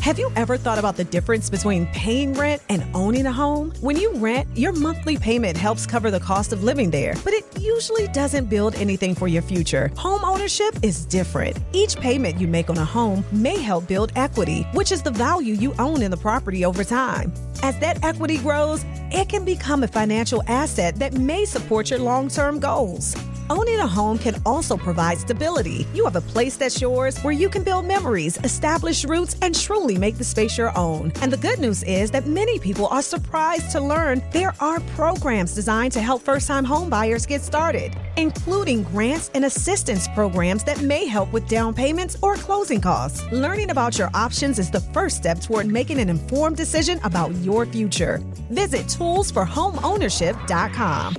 Have you ever thought about the difference between paying rent and owning a home? When you rent, your monthly payment helps cover the cost of living there, but it usually doesn't build anything for your future. Home ownership is different. Each payment you make on a home may help build equity, which is the value you own in the property over time. As that equity grows, it can become a financial asset that may support your long-term goals. Owning a home can also provide stability. You have a place that's yours where you can build memories, establish roots, and truly make the space your own. And the good news is that many people are surprised to learn there are programs designed to help first-time home buyers get started, including grants and assistance programs that may help with down payments or closing costs. Learning about your options is the first step toward making an informed decision about your future. Visit toolsforhomeownership.com.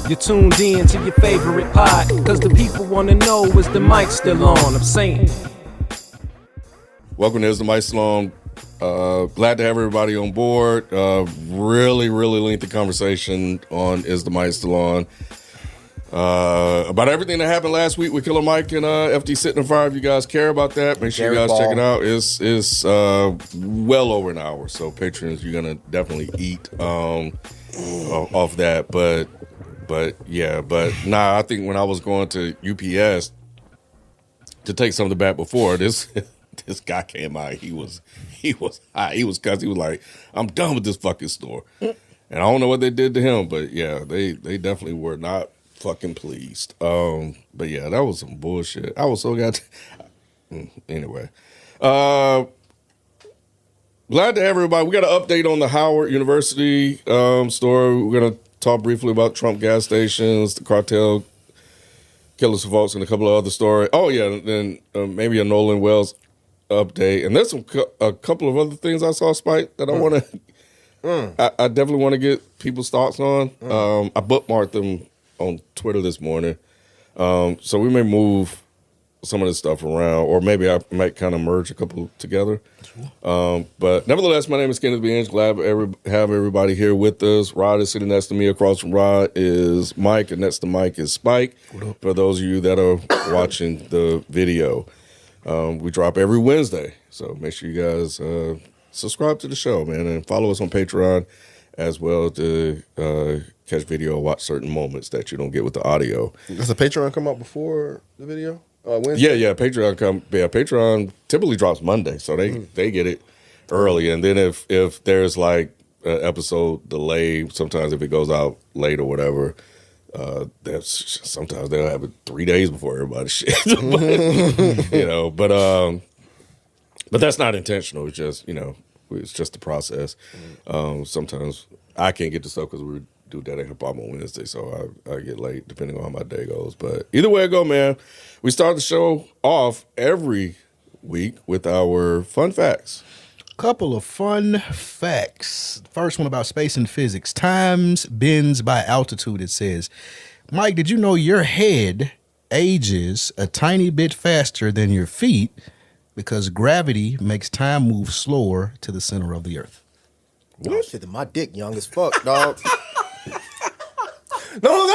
You're tuned in to your favorite pod, cause the people wanna know, is the mic still on? I'm saying. Welcome to Is the Mic Still On? Glad to have everybody on board. Really lengthy conversation on Is the Mic Still On? About everything that happened last week with Killer Mike and FD Sitting Fire. If you guys care about that, make sure you guys check it out. It's well over an hour, so patrons, you're gonna definitely eat off that. But I think when I was going to UPS to take something back before this guy came out, he was hot. He was cussing. He was like, "I'm done with this fucking store," and I don't know what they did to him, but yeah, they definitely were not fucking pleased. But yeah, that was some bullshit. I was so anyway. Glad to have everybody. We got an update on the Howard University story. We're gonna talk briefly about Trump gas stations, the cartel killing some folks, and a couple of other stories. Oh yeah, then maybe a Nolan Wells update, and there's a couple of other things I saw, Spike, that I want to. I definitely want to get people's thoughts on. I bookmarked them on Twitter this morning, so we may move some of this stuff around, or maybe I might kind of merge a couple together. But nevertheless, my name is Kenneth B. Inge. Glad to have everybody here with us. Rod is sitting next to me. Across from Rod is Mike, and next to Mike is Spike. For those of you that are watching the video, we drop every Wednesday, so make sure you guys subscribe to the show, man, and follow us on Patreon as well to catch video or watch certain moments that you don't get with the audio. Does the Patreon come out before the video? Wednesday? Yeah. Patreon typically drops Monday, so they get it early. And then if there's like an episode delay, sometimes if it goes out late or whatever, sometimes they'll have it 3 days before everybody's shit. But that's not intentional. It's just it's just the process. Sometimes I can't get the stuff because we do that hip hop on Wednesday, so I get late depending on how my day goes. But either way it go, man, we start the show off every week with our fun facts. Couple of fun facts. First one about space and physics. Time bends by altitude, it says. Mike, did you know your head ages a tiny bit faster than your feet because gravity makes time move slower to the center of the earth? What? Shit, my dick young as fuck, dog. No,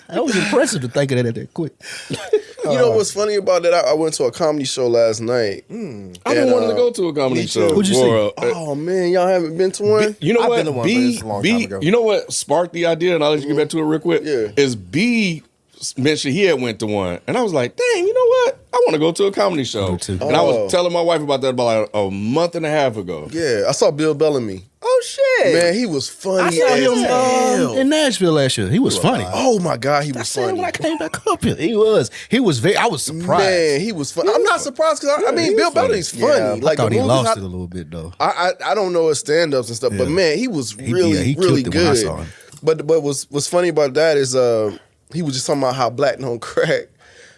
that was impressive to think of that quick. You know what's funny about that? I went to a comedy show last night. I've been wanting to go to a comedy show. What'd you see? Oh man, y'all haven't been to one? You know I've what? been to one, but it's a long time ago. You know what sparked the idea, and I'll let you get back to it real quick? Yeah. Is B mentioned he had went to one, and I was like, dang, you know what? I want to go to a comedy show. And I was telling my wife about that about like a month and a half ago. Yeah, I saw Bill Bellamy. Oh shit, Man, he was funny. I saw him in Nashville last year. He was funny. Oh my God, he was Said funny. when I came back up here, he was very. I was surprised. Man, he was funny. I'm not surprised because I mean, Bill Bellamy's funny. I thought the he movies, lost it a little bit though. I don't know his stand-ups and stuff, but man, he was really he really killed it when I good. saw him. But what's funny about that is he was just talking about how black don't crack.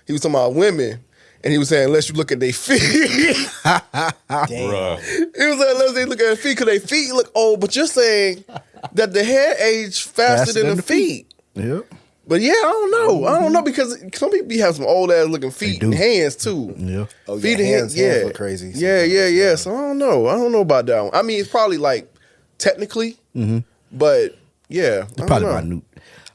He was talking about women. And he was saying, unless you look at their feet. Bruh. He was like, unless they look at their feet, because their feet look old. But you're saying that the hair age faster than the feet. Yep. But yeah, I don't know because some people be having some old ass looking feet and hands too. Yeah. Oh, Feet yeah, and hands look crazy. Yeah. So I don't know about that one. I mean, it's probably like technically, but yeah, I don't Probably know.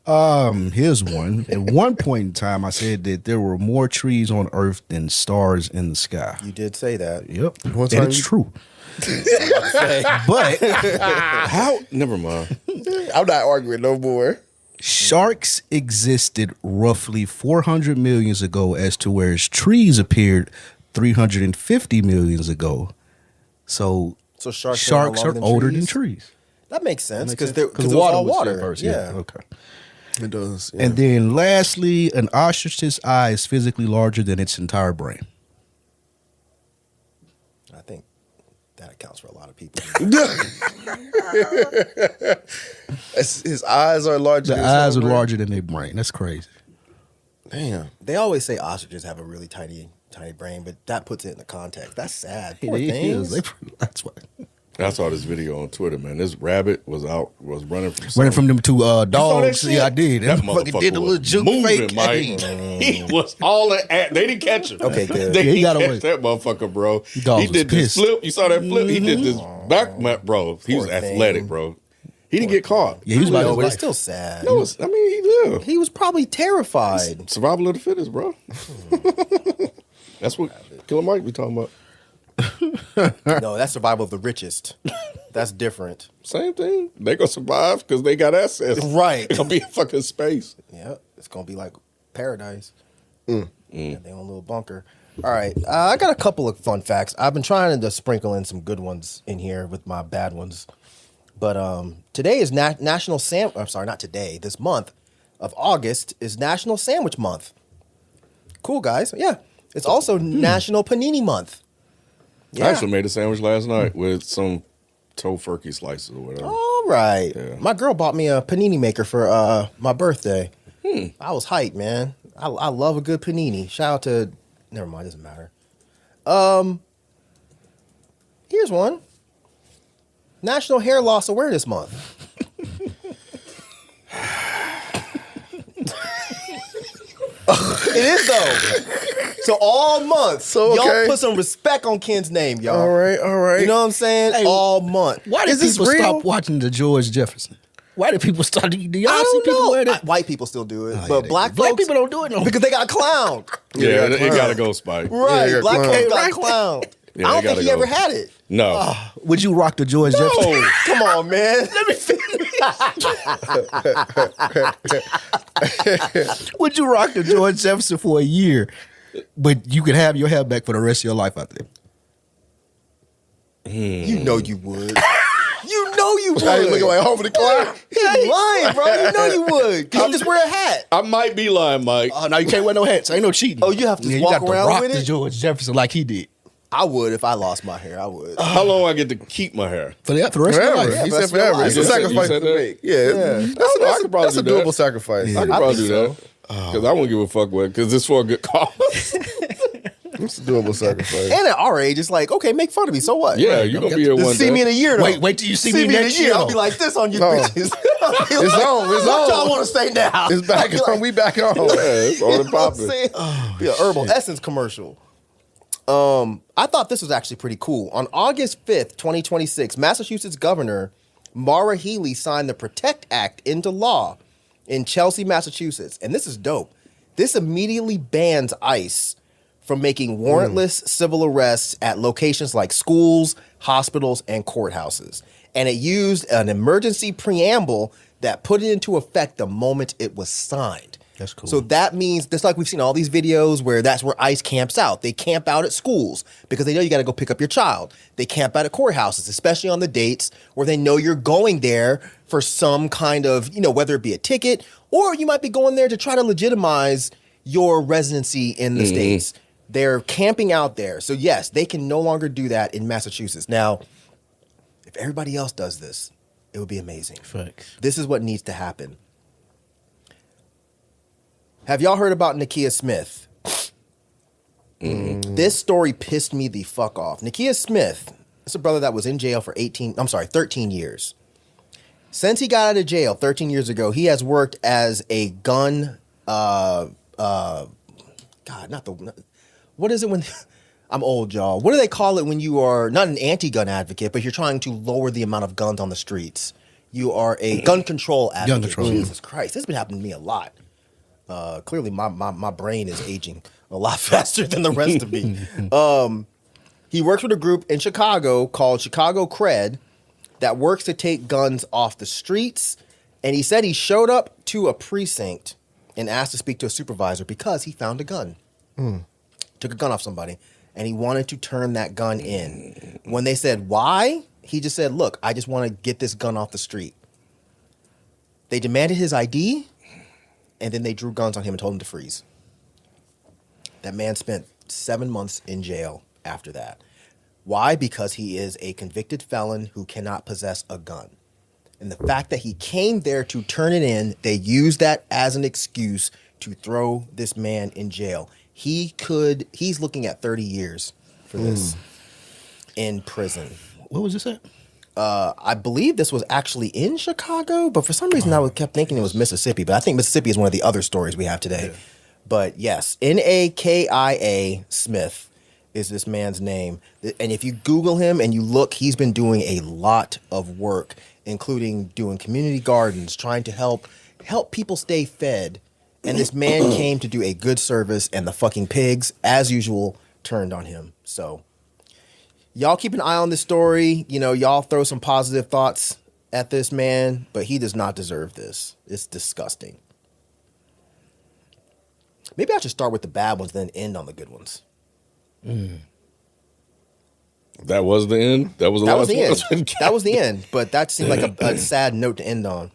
minute. Here's one. At one point in time, I said that there were more trees on Earth than stars in the sky. You did say that. Yep. One And time it's you- true. But How? Never mind. I'm not arguing no more. sharks existed roughly 400 millions ago, as to whereas trees appeared 350 millions ago. So So sharks sharks are are older than trees. That makes sense because Because it was water all was water. there first. Yeah. Okay. It does. Yeah. And then lastly, an ostrich's eye is physically larger than its entire brain. I think that accounts for a lot of people. His eyes are larger. The than his eyes are whole brain. larger than their brain. That's crazy. Damn. They always say ostriches have a really tiny brain, but that puts it in the context. That's sad. Poor It things. is. That's why. I saw this video on Twitter, man. This rabbit was running from Running from them two that dogs. shit? Yeah, I did. That That motherfucker motherfucker did a was little juke moving, fake. Mike. He was all in. They didn't catch him. Okay, good. They Yeah, he didn't got catch away. that motherfucker, bro. Dog He was did this pissed. flip. You saw that flip? He did this back, bro. He was Poor thing. athletic, bro. He didn't get caught. Yeah, he was No, about but to it's still sad. No, I mean he lived. He was probably terrified. Survival of the fittest, bro. That's what Killer Mike be talking about. No, that's survival of the richest. That's different. Same thing. They gonna survive because they got access. Right. It's gonna be in fucking space. Yeah, it's gonna be like paradise. Yeah, they own a little bunker. All right, I got a couple of fun facts. I've been trying to sprinkle in some good ones in here with my bad ones, but today is National I'm sorry, not today. This month of August is National Sandwich Month. Cool, guys. Yeah, it's also National Panini Month. I actually made a sandwich last night with some tofurkey slices or whatever. All right. Yeah. My girl bought me a panini maker for my birthday. I was hyped, man. I love a good panini. Shout out to... Never mind, doesn't matter. Here's one. National Hair Loss Awareness Month. It is, though. So all month, So, y'all okay. put some respect on Ken's name, y'all. All right. You know what I'm saying? Hey, all month. Why did Is this people real? stop watching the George Jefferson? Why did people start? Do y'all I see don't people know. wear that? White people still do it, yeah, but they black do. Black folks, people don't do it no more. because they got clowned. Yeah, it clown. gotta go, Spike. Right, Yeah, black clown. folks got Right. clowned. Yeah, I don't they think he gotta ever go. had it. No. Would you rock the George Jefferson? Oh, come on, man. Let me finish. Would you rock the George Jefferson for a year, but you could have your hair back for the rest of your life out there? You know you would. You know you would. Now you looking like over the clock. He's lying, bro. You know you would. Cause you just wear a hat. I might be lying, Mike. Oh, no, you can't wear no hats. Ain't no cheating. Oh, you have to you walk got to around rock with the it? George Jefferson like he did I would if I lost my hair. I would. How long I get to keep my hair? for the rest of your Forever. life. He for said the rest of your forever. life. It's a You said sacrifice to that? make. Yeah. I could probably That's a do that. doable sacrifice. I could I probably think do that. Because I won't give a fuck with it, because it's for a good cause. It's a doable sacrifice. And at our age, it's like, okay, make fun of me. So what? Yeah, you're going to be here Just one see day. me in a year, though. Wait till you see me in a next year. year. I'll be like this on you No. bitches. It's on. It's What y'all on. want to say now? It's back on. We back on. Yeah, it's on and You know what I'm popping. saying? Be an Herbal Essence commercial. I thought this was actually pretty cool. On August 5th, 2026, Massachusetts Governor Maura Healey signed the PROTECT Act into law in Chelsea, Massachusetts. And this is dope. This immediately bans ICE from making warrantless civil arrests at locations like schools, hospitals, and courthouses. And it used an emergency preamble that put it into effect the moment it was signed. That's cool. So that means, just like we've seen all these videos where that's where ICE camps out. They camp out at schools because they know you got to go pick up your child. They camp out at courthouses, especially on the dates where they know you're going there for some kind of, whether it be a ticket or you might be going there to try to legitimize your residency in the States. They're camping out there. So yes, they can no longer do that in Massachusetts. Now, if everybody else does this, it would be amazing. Facts. This is what needs to happen. Have y'all heard about Nakia Smith? This story pissed me the fuck off. Nakia Smith, it's a brother that was in jail for 13 years. Since he got out of jail 13 years ago, he has worked as a gun. What is it when? I'm old, y'all. What do they call it when you are not an anti-gun advocate, but you're trying to lower the amount of guns on the streets? You are a gun control advocate. Gun control. Jesus Christ, this has been happening to me a lot. Clearly, my brain is aging a lot faster than the rest of me. He works with a group in Chicago called Chicago Cred that works to take guns off the streets. And he said he showed up to a precinct and asked to speak to a supervisor because he found a gun. Took a gun off somebody, and he wanted to turn that gun in. When they said, why? He just said, look, I just want to get this gun off the street. They demanded his ID, and then they drew guns on him and told him to freeze. That man spent 7 months in jail after that. Why? Because he is a convicted felon who cannot possess a gun. And the fact that he came there to turn it in, they used that as an excuse to throw this man in jail. He's looking at 30 years for this in prison. What was this at? I believe this was actually in Chicago, but for some reason I kept thinking it was Mississippi. But I think Mississippi is one of the other stories we have today. Yeah. But yes, Nakia Smith is this man's name. And if you Google him and you look, he's been doing a lot of work, including doing community gardens, trying to help people stay fed. And this man came to do a good service, and the fucking pigs, as usual, turned on him. So y'all keep an eye on this story. You know, y'all throw some positive thoughts at this man, but he does not deserve this. It's disgusting. Maybe I should start with the bad ones, then end on the good ones. That was the end? That was the last one? That was the end, but that seemed like a sad note to end on.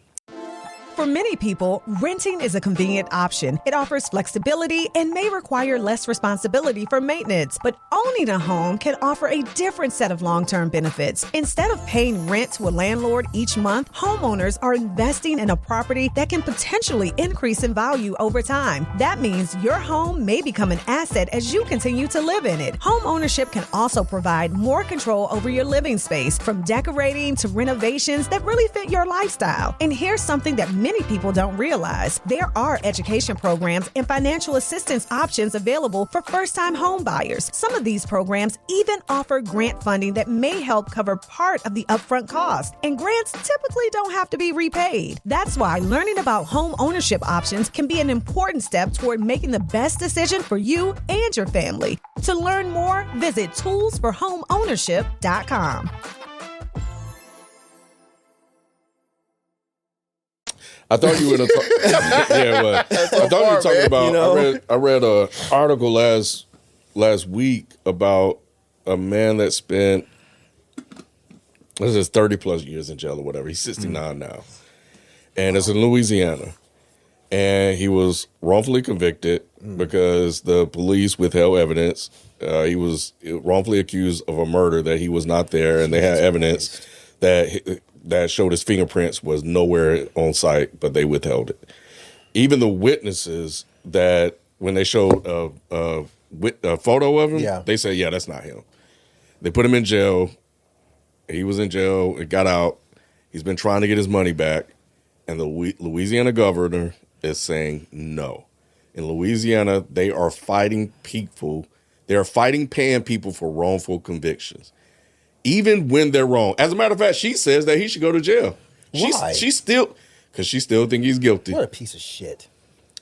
For many people, renting is a convenient option. It offers flexibility and may require less responsibility for maintenance. But owning a home can offer a different set of long-term benefits. Instead of paying rent to a landlord each month, homeowners are investing in a property that can potentially increase in value over time. That means your home may become an asset as you continue to live in it. Home ownership can also provide more control over your living space, from decorating to renovations that really fit your lifestyle. And here's something that many people don't realize. There are education programs and financial assistance options available for first-time home buyers. Some of these programs even offer grant funding that may help cover part of the upfront cost. And grants typically don't have to be repaid. That's why learning about home ownership options can be an important step toward making the best decision for you and your family. To learn more, visit toolsforhomeownership.com. I thought you were going to talk. Yeah, well, I thought you were talking about. You know? I read an article last week about a man that spent 30 plus years in jail or whatever. He's 69 now, and it's in Louisiana. And he was wrongfully convicted because the police withheld evidence. He was wrongfully accused of a murder that he was not there, and they had evidence that showed his fingerprints was nowhere on site, but they withheld it. Even the witnesses that, when they showed a photo of him, they said, yeah, that's not him. They put him in jail. He was in jail. It got out. He's been trying to get his money back. And the Louisiana governor is saying no. In Louisiana, they are fighting people. They are fighting paying people for wrongful convictions, even when they're wrong. As a matter of fact, she says that he should go to jail. Why? She still think he's guilty. What a piece of shit.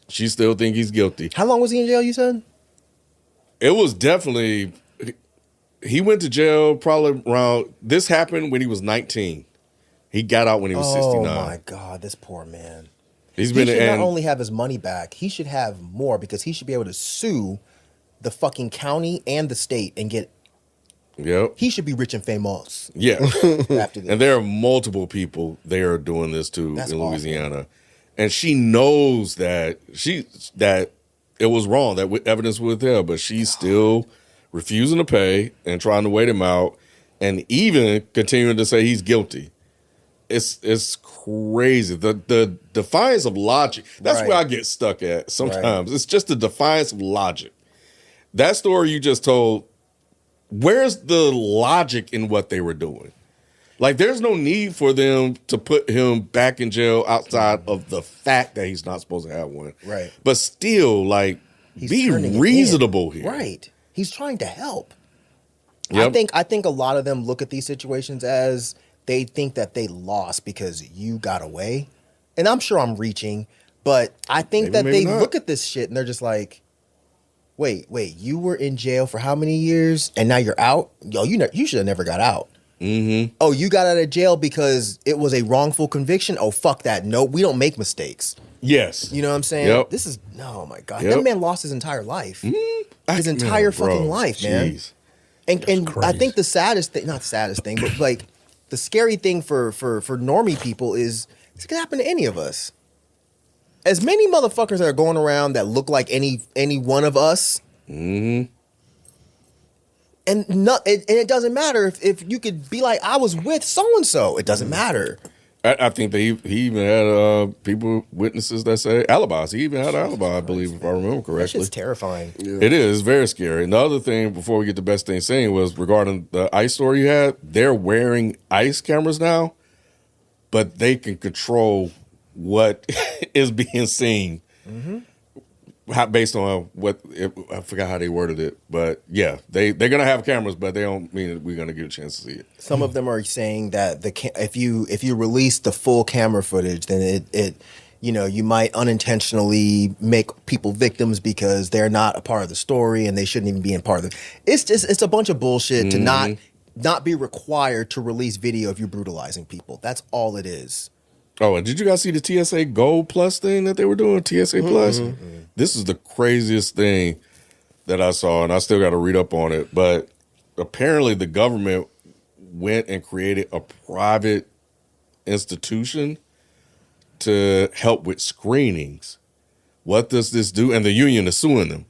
She still think he's guilty. How long was he in jail, you said? It was definitely, he went to jail probably around, this happened when he was 19. He got out when he was 69. Oh my God, this poor man. He should not only have his money back, he should have more, because he should be able to sue the fucking county and the state and get. Yep. He should be rich and famous. Yeah. After this. And there are multiple people they are doing this to That's in Louisiana. awful. And she knows that it was wrong, that evidence was withheld, but she's still refusing to pay and trying to wait him out, and even continuing to say he's guilty. It's crazy. The defiance of logic. That's where I get stuck at sometimes. Right. It's just the defiance of logic. That story you just told, where's the logic in what they were doing? Like, there's no need for them to put him back in jail outside of the fact that he's not supposed to have one. Right. But still, like, He's be turning it reasonable in. here. Right. He's trying to help. Yep. I think a lot of them look at these situations as they think that they lost because you got away. And I'm sure I'm reaching, but I think Maybe, that maybe they not. look at this shit and they're just like, wait, you were in jail for how many years and now you're out? Yo, you should have never got out. Mm-hmm. Oh, you got out of jail because it was a wrongful conviction? Oh, fuck that. No, we don't make mistakes. Yes. You know what I'm saying? Yep. This is, oh my God. Yep. That man lost his entire life. His I- entire bro, fucking life, man. jeez. And I crazy. think the saddest thing, not the saddest thing, but like the scary thing for normie people is it's gonna happen to any of us. As many motherfuckers that are going around that look like any one of us, Mm-hmm. and it doesn't matter if you could be like, I was with so and so. It doesn't matter. I think that he even had people, witnesses that say alibis. He even had an alibi, I believe, if I remember That correctly. shit's terrifying. It is very scary. And the other thing, before we get to best thing saying, was regarding the ICE story you had. They're wearing ICE cameras now, but they can control what is being seen based on I forgot how they worded it. But yeah, they're gonna have cameras, but they don't mean that we're gonna get a chance to see it. Some of them are saying that if you release the full camera footage, then it you might unintentionally make people victims because they're not a part of the story and they shouldn't even be in part of it. It's a bunch of bullshit to not be required to release video of you brutalizing people. That's all it is. Oh, and did you guys see the TSA Gold Plus thing that they were doing? TSA Plus? This is the craziest thing that I saw, and I still got to read up on it. But apparently the government went and created a private institution to help with screenings. What does this do? And the union is suing them.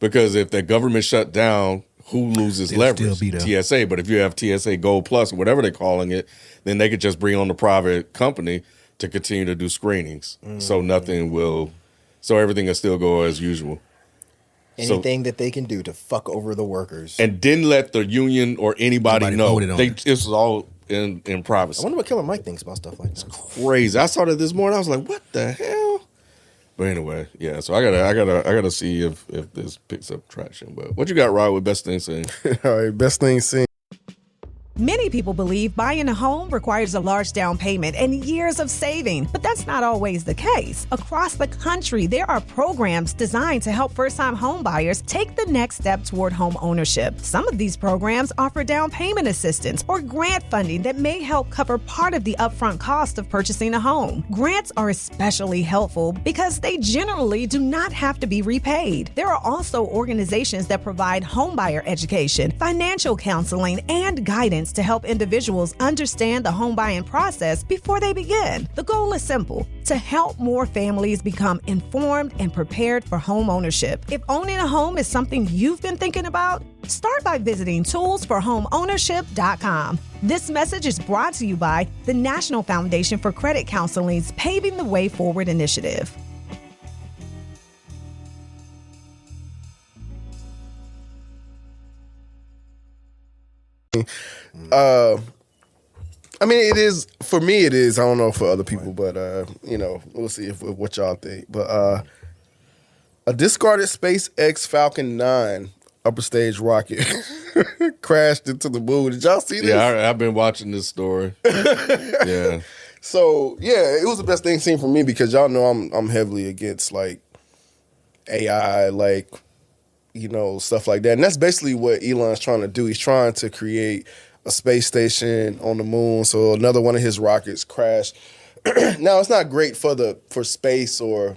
Because if the government shut down, who loses They'll leverage? still be there. TSA. But if you have TSA Gold Plus, or whatever they're calling it, then they could just bring on the private company to continue to do screenings. So everything will still go as usual. Anything that they can do to fuck over the workers. And didn't let the union or anybody Nobody know. voted on it. This was all in I privacy. wonder what Killer Mike thinks about stuff like that. Crazy. I saw that this morning. I was like, what the hell? But anyway, yeah. So I gotta see if this picks up traction. But what you got, Rod, with best thing saying? All right, best thing seen. Many people believe buying a home requires a large down payment and years of saving, but that's not always the case. Across the country, there are programs designed to help first-time home buyers take the next step toward home ownership. Some of these programs offer down payment assistance or grant funding that may help cover part of the upfront cost of purchasing a home. Grants are especially helpful because they generally do not have to be repaid. There are also organizations that provide homebuyer education, financial counseling, and guidance to help individuals understand the home buying process before they begin. The goal is simple: to help more families become informed and prepared for home ownership. If owning a home is something you've been thinking about, start by visiting toolsforhomeownership.com. This message is brought to you by the National Foundation for Credit Counseling's Paving the Way Forward initiative. I mean, it is for me. It is. I don't know for other people, but we'll see if what y'all think. But a discarded SpaceX Falcon 9 upper stage rocket crashed into the moon. Did y'all see this? Yeah, I've been watching this story. Yeah. So yeah, it was the best thing seen for me because y'all know I'm heavily against like AI, like stuff like that, and that's basically what Elon's trying to do. He's trying to create a space station on the moon. So another one of his rockets crashed. Now it's not great for space or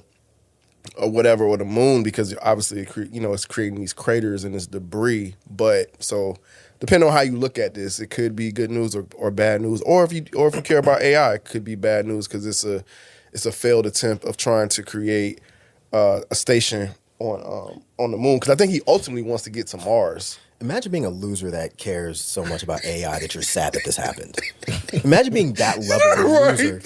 whatever, or the moon, because obviously it's creating these craters and this debris. But so depending on how you look at this, it could be good news or bad news. Or if you care about AI, it could be bad news because it's a failed attempt of trying to create a station on the moon. Because I think he ultimately wants to get to Mars. Imagine being a loser that cares so much about AI that you're sad that this happened. Imagine being that level of loser.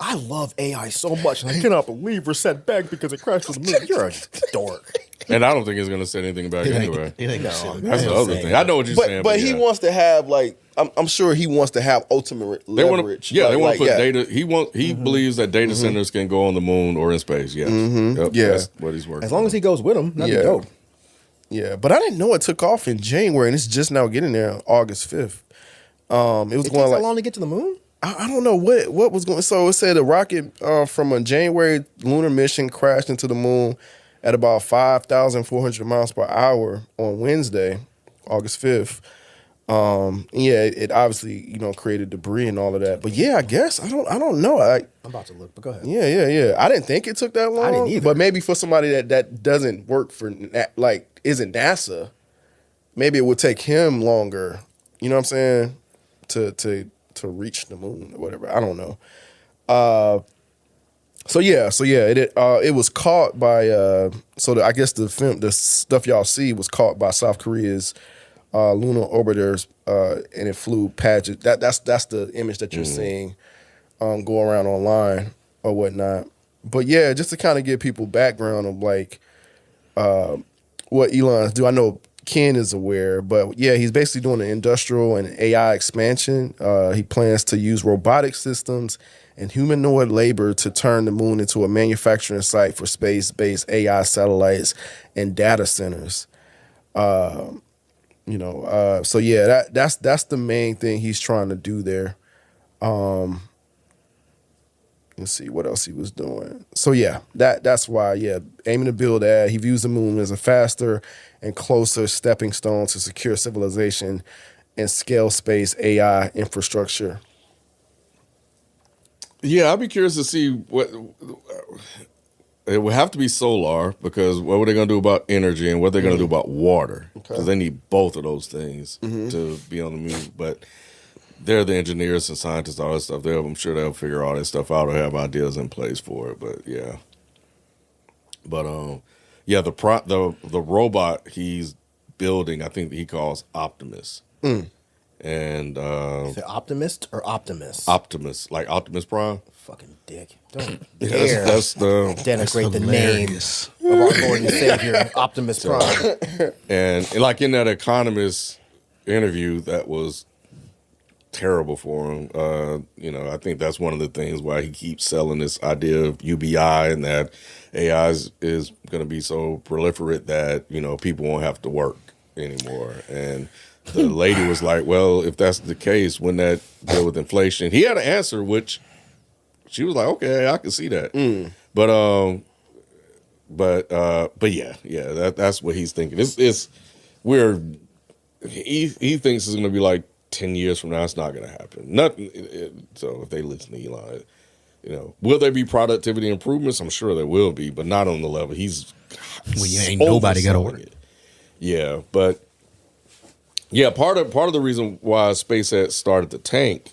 I love AI so much, and I cannot believe we're set back because it crashed to the moon. You're a dork. And I don't think it's going to say anything about it anyway. It ain't No, silly. That's the other thing. I know what you're saying. But he yeah. wants to have like I'm sure he wants to have ultimate They want leverage. to, they want to put yeah. data. He believes that data centers can go on the moon or in space. Yes, Yeah. that's what he's working. As long as he goes with him, that'd be dope. Yeah, but I didn't know it took off in January, and it's just now getting there on August 5th. It was It takes going how like long to get to the moon? I don't know what was going. So it said a rocket from a January lunar mission crashed into the moon at about 5,400 miles per hour on Wednesday, August 5th. Yeah, it obviously created debris and all of that. But yeah, I guess I don't know. I'm about to look, but go ahead. Yeah. I didn't think it took that long. I didn't either. But maybe for somebody that doesn't work for isn't NASA, maybe it would take him longer. You know what I'm saying? To reach the moon or whatever. I don't know. So it was caught by I guess the stuff y'all see was caught by South Korea's lunar orbiters and it flew past it. That's the image that you're seeing go around online or whatnot. But yeah, just to kind of give people background of like what Elon's do. I know Ken is aware, but yeah, he's basically doing an industrial and AI expansion. He plans to use robotic systems and humanoid labor to turn the moon into a manufacturing site for space-based AI satellites and data centers. So yeah, that's the main thing he's trying to do there. Let's see what else he was doing. So yeah, that's why, aiming to build that. He views the moon as a faster and closer stepping stone to secure civilization and scale space AI infrastructure. Yeah, I'd be curious to see what it would have to be solar, because what are they going to do about energy and what they're going to do about water? Because they need both of those things to be on the moon. But they're the engineers and scientists, all that stuff. I'm sure they'll figure all that stuff out or have ideas in place for it. But yeah, the robot he's building, I think he calls Optimus. And Is it Optimist or Optimus? Optimus, like Optimus Prime. Fucking dick. Don't dare That's the denigrate the name of our Lord and Savior, Optimus Prime. and like in that Economist interview, that was terrible for him. I think that's one of the things why he keeps selling this idea of UBI and that AI is going to be so proliferate that people won't have to work anymore. And the lady was like, well, if that's the case, wouldn't that deal with inflation? He had an answer, which she was like, okay, I can see that. But yeah, that's what he's thinking. He thinks it's going to be like 10 years from now. It's not going to happen. Nothing. So if they listen to Elon, will there be productivity improvements? I'm sure there will be, but not on the level he's. Well, you ain't nobody got to work. Yeah, but. Yeah, part of the reason why SpaceX started to tank,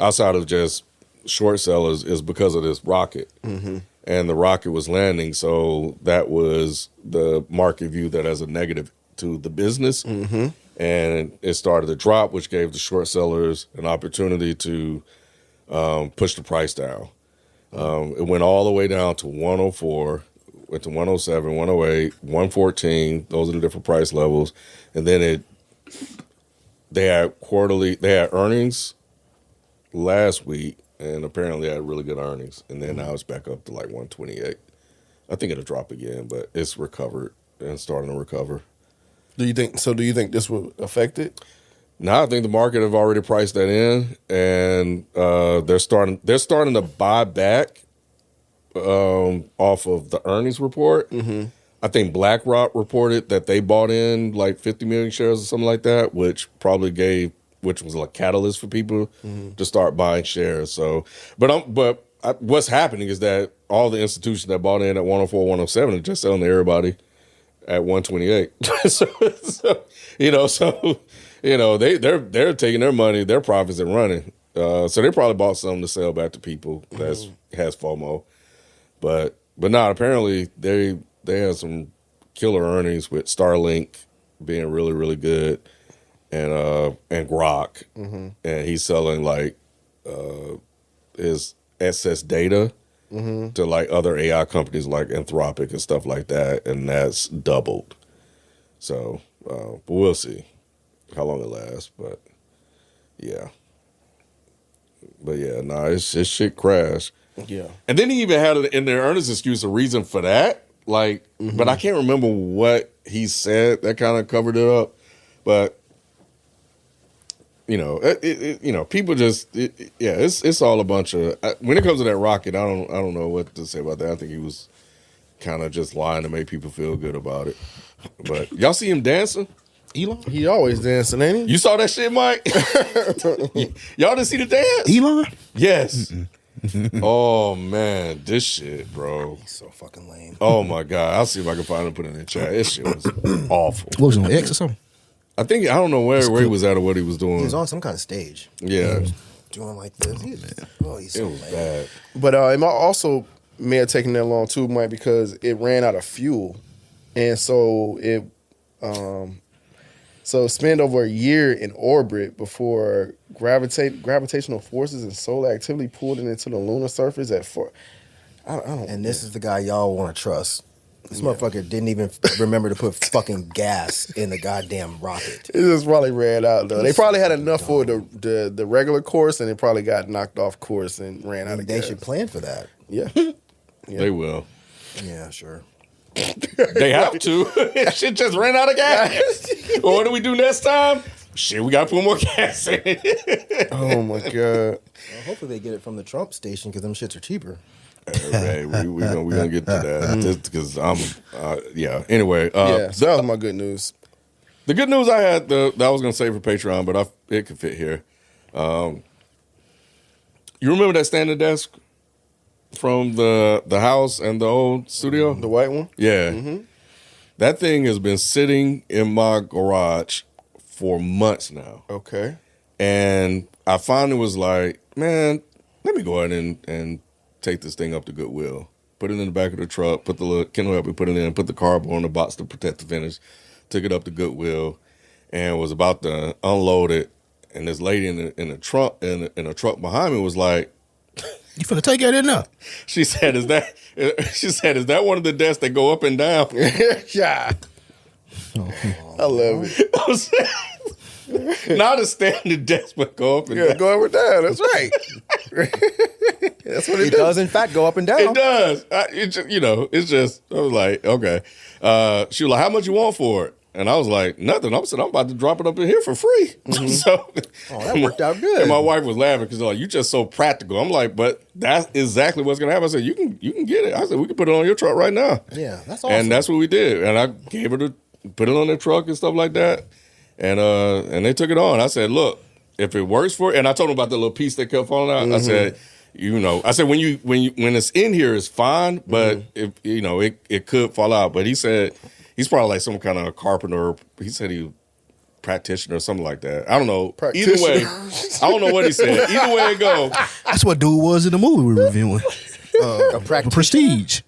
outside of just short sellers, is because of this rocket. And the rocket was landing, so that was the market view that as a negative to the business. And it started to drop, which gave the short sellers an opportunity to push the price down. It went all the way down to 104, went to 107, 108, 114. Those are the different price levels. And then they had earnings last week, and apparently had really good earnings. And then now it's back up to like 128. I think it'll drop again, but it's recovered and starting to recover. Do you think this will affect it? No, I think the market have already priced that in, and they're starting to buy back off of the earnings report. I think BlackRock reported that they bought in like 50 million shares or something like that, which was like a catalyst for people to start buying shares. So, what's happening is that all the institutions that bought in at 104, 107 are just selling to everybody at 128. They're taking their money, their profits, and running. So they probably bought something to sell back to people that has FOMO. But no, apparently they had some killer earnings with Starlink being really, really good, and Grok, and he's selling like his excess data to like other AI companies like Anthropic and stuff like that, and that's doubled. So, but we'll see how long it lasts. But Yeah. But yeah, nah, it's shit crashed. Yeah. And then he even had it in their earnest excuse a reason for that. Like, but I can't remember what he said that kind of covered it up. But you know, people just, it's all a bunch of. When it comes to that rocket, I don't know what to say about that. I think he was kind of just lying to make people feel good about it. But y'all see him dancing? Elon? He always dancing, ain't he? You saw that shit, Mike? Y'all didn't see the dance? Elon? Yes. Oh man, this shit, bro. He's so fucking lame. Oh my god, I'll see if I can find him and put it in the chat. This shit was awful. What was it on X or something? I don't know where he was at or what he was doing. He was on some kind of stage. Yeah, Doing like this. He's it so was lame. bad. But it also may have taken that long too, Mike, because it ran out of fuel, and so it spent over a year in orbit before gravitational forces and solar activity pulled it into the lunar surface at four. I don't. And this is the guy y'all want to trust. This motherfucker didn't even remember to put fucking gas in the goddamn rocket. It just probably ran out though. They probably had enough for the regular course, and it probably got knocked off course and ran out of They gas. should plan for that. Yeah. They will. Yeah, sure. They have to. Shit just ran out of gas. Well, what do we do next time? Shit, we got to put more gas in it. Oh my god. Well, hopefully they get it from the Trump station because them shits are cheaper. Hey, we gonna get to that because Anyway, So that was my good news. the good news I had that I was gonna save for Patreon, but it could fit here. You remember that standing desk from the house and the old studio? The white one? Yeah. That thing has been sitting in my garage for months now. Okay. And I finally was like, man, let me go ahead and take this thing up to Goodwill. Put it in the back of the truck, put the little kennel help me put it in, put the cardboard in the box to protect the finish. Took it up to Goodwill and was about to unload it. And this lady in the trunk in the truck behind me was like, You finna take that in now? She said, is that one of the desks that go up and down? Yeah. I love it. I was saying, not a standing desk, but go up and Yeah, down. go over there. That's right. That's what It does, in fact, go up and down. It does. It's just, I was like, okay. She was like, how much you want for it? And I was like, nothing. I'm about to drop it up in here for free. So, that worked out good. And my wife was laughing because like, you're just so practical. I'm like, but that's exactly what's gonna happen. I said, you can get it. I said, we can put it on your truck right now. Yeah, that's awesome. And that's what we did. And I gave her to put it on their truck and stuff like that. And they took it on. I said, look, if it works for it, and I told them about the little piece that kept falling out. I said, when it's in here, it's fine, but if it could fall out. But he said he's probably like some kind of carpenter. He said he was a practitioner or something like that. I don't know. Either way, I don't know what he said. Either way it go. That's what dude was in the movie we were reviewing. a practitioner. Prestige.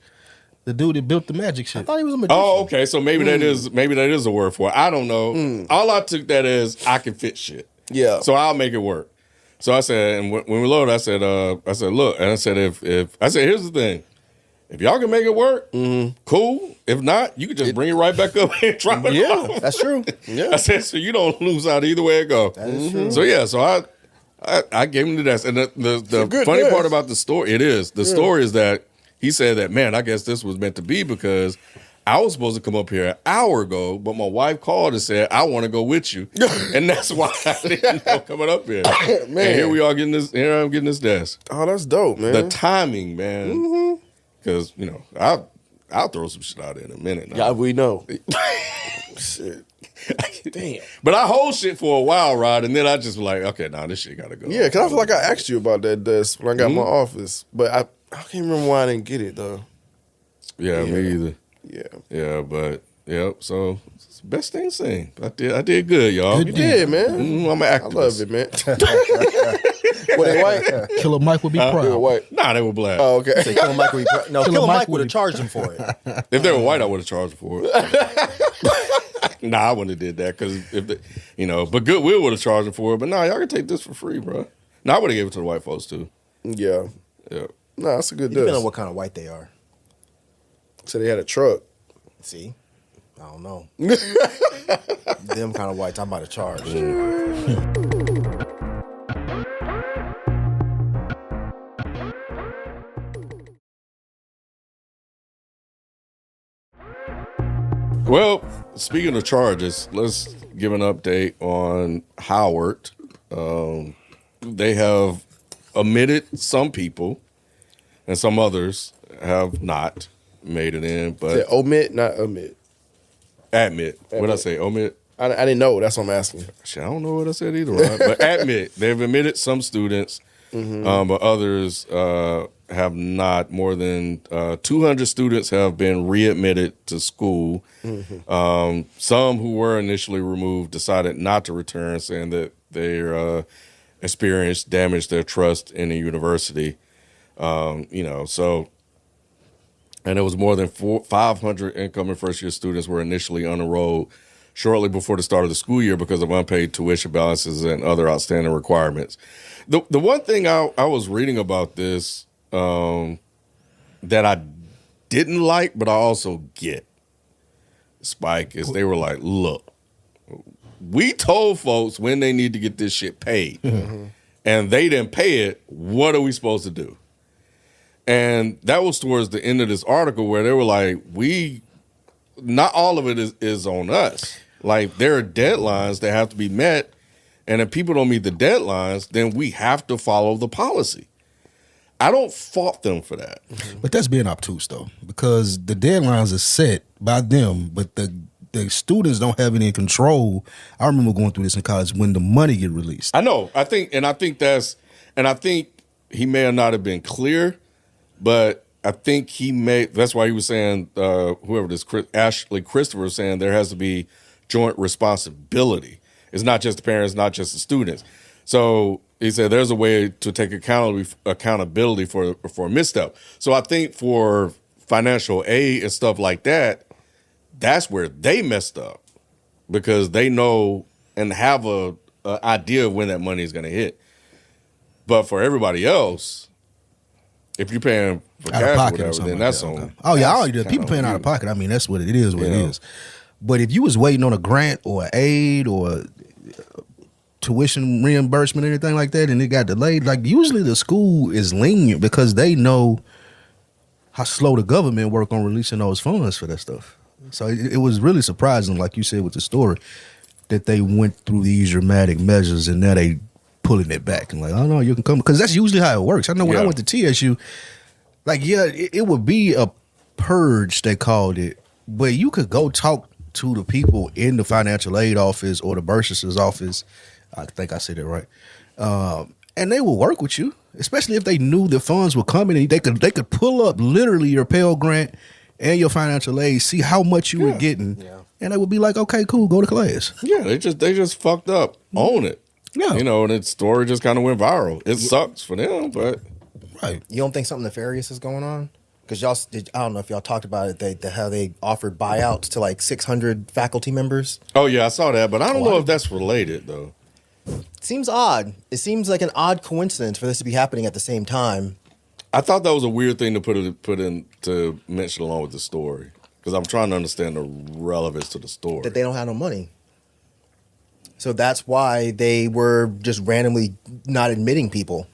The dude that built the magic I shit. thought he was a magician. Oh, okay. So maybe that is a word for it. I don't know. All I took that as I can fit shit. Yeah. So I'll make it work. So I said, and when we loaded, I said, look, and I said, if here's the thing, if y'all can make it work, cool. If not, you can just bring it right back up and drop it off. That's true. Yeah. I said, so you don't lose out either way it go. That is true. So yeah, so I gave him the desk, and the good funny desk. part about the story, story is that he said that, man, I guess this was meant to be because I was supposed to come up here an hour ago, but my wife called and said, I want to go with you. And that's why I didn't know coming up here. Man. And here we are here I'm getting this desk. Oh, that's dope, man. The timing, man. Because, I'll throw some shit out in a minute now. Yeah, we know. Shit. Damn. But I hold shit for a while, Rod, and then I just be like, okay, this shit got to go. Yeah, because I feel like I asked you about that desk when I got my office, but I can't remember why I didn't get it, though. Yeah, me either. Yeah. Yeah, but, so it's the best thing seen. I did good, y'all. You did, man. I'm an I activist. love it, man. Were they white? Killer Mike would be They were proud. white. Nah, they were black. Oh, okay. So Killer Mike would be Killer Mike would have be- charged him for it. If they were white, I would have charged for it. Nah, I wouldn't have did that because but Goodwill would have charged them for it. But nah, y'all can take this for free, bro. Nah, I would have gave it to the white folks too. Yeah. Yeah. No, that's a good Depending on desk. what kind of white they are. So they had a truck. See? I don't know. Them kind of whites, I'm about to charge. Well, speaking of charges, let's give an update on Howard. They have omitted some people, and some others have not made it in. But omit, not omit. Admit. What did I say? Omit? I didn't know. That's what I'm asking. Shit, I don't know what I said either. Right? But admit. They've admitted some students, but others have not. More than 200 students have been readmitted to school. Some who were initially removed decided not to return, saying that their experience damaged their trust in the university. So, and it was more than 500 incoming first-year students were initially unenrolled shortly before the start of the school year because of unpaid tuition balances and other outstanding requirements. The one thing I was reading about this that I didn't like, but I also get, Spike, is they were like, look, we told folks when they need to get this shit paid, and they didn't pay it. What are we supposed to do? And that was towards the end of this article where they were like, not all of it is on us. Like, there are deadlines that have to be met, and if people don't meet the deadlines, then we have to follow the policy. I don't fault them for that. But that's being obtuse, though, because the deadlines are set by them, but the students don't have any control. I remember going through this in college when the money get released. I know. I think he may have not have been clear, but I think that's why he was saying, whoever this, Ashley Christopher was saying, there has to be joint responsibility. It's not just the parents, not just the students. So he said there's a way to take accountability for a misstep. So I think for financial aid and stuff like that, that's where they messed up because they know and have a idea of when that money is going to hit. But for everybody else, if you're paying for out of cash or pocket whatever, something then like that's that, on. okay. Oh yeah, that's people paying out of pocket. I mean, that's what it is. What it Yeah. is. But if you was waiting on a grant or aid or tuition reimbursement or anything like that, and it got delayed, like usually the school is lenient because they know how slow the government work on releasing those funds for that stuff. So it was really surprising, like you said with the story, that they went through these dramatic measures and now they pulling it back and like, oh no, you can come, because that's usually how it works. I know when I went to TSU, like it would be a purge, they called it, but you could go talk to the people in the financial aid office or the bursar's office. I think I said it right. And they will work with you, especially if they knew the funds were coming. And they could pull up literally your Pell Grant and your financial aid, see how much you were getting, and they would be like, okay, cool, go to class. Yeah, they just fucked up. Own it. Yeah. And its story just kind of went viral. It sucks for them, but Right. You don't think something nefarious is going on? Because I don't know if y'all talked about it, how they offered buyouts to like 600 faculty members. oh yeah, I saw that, but I don't know if that's related though. Seems odd. It seems like an odd coincidence for this to be happening at the same time. I thought that was a weird thing to put in to mention along with the story because I'm trying to understand the relevance to the story. That they don't have no money. So that's why they were just randomly not admitting people.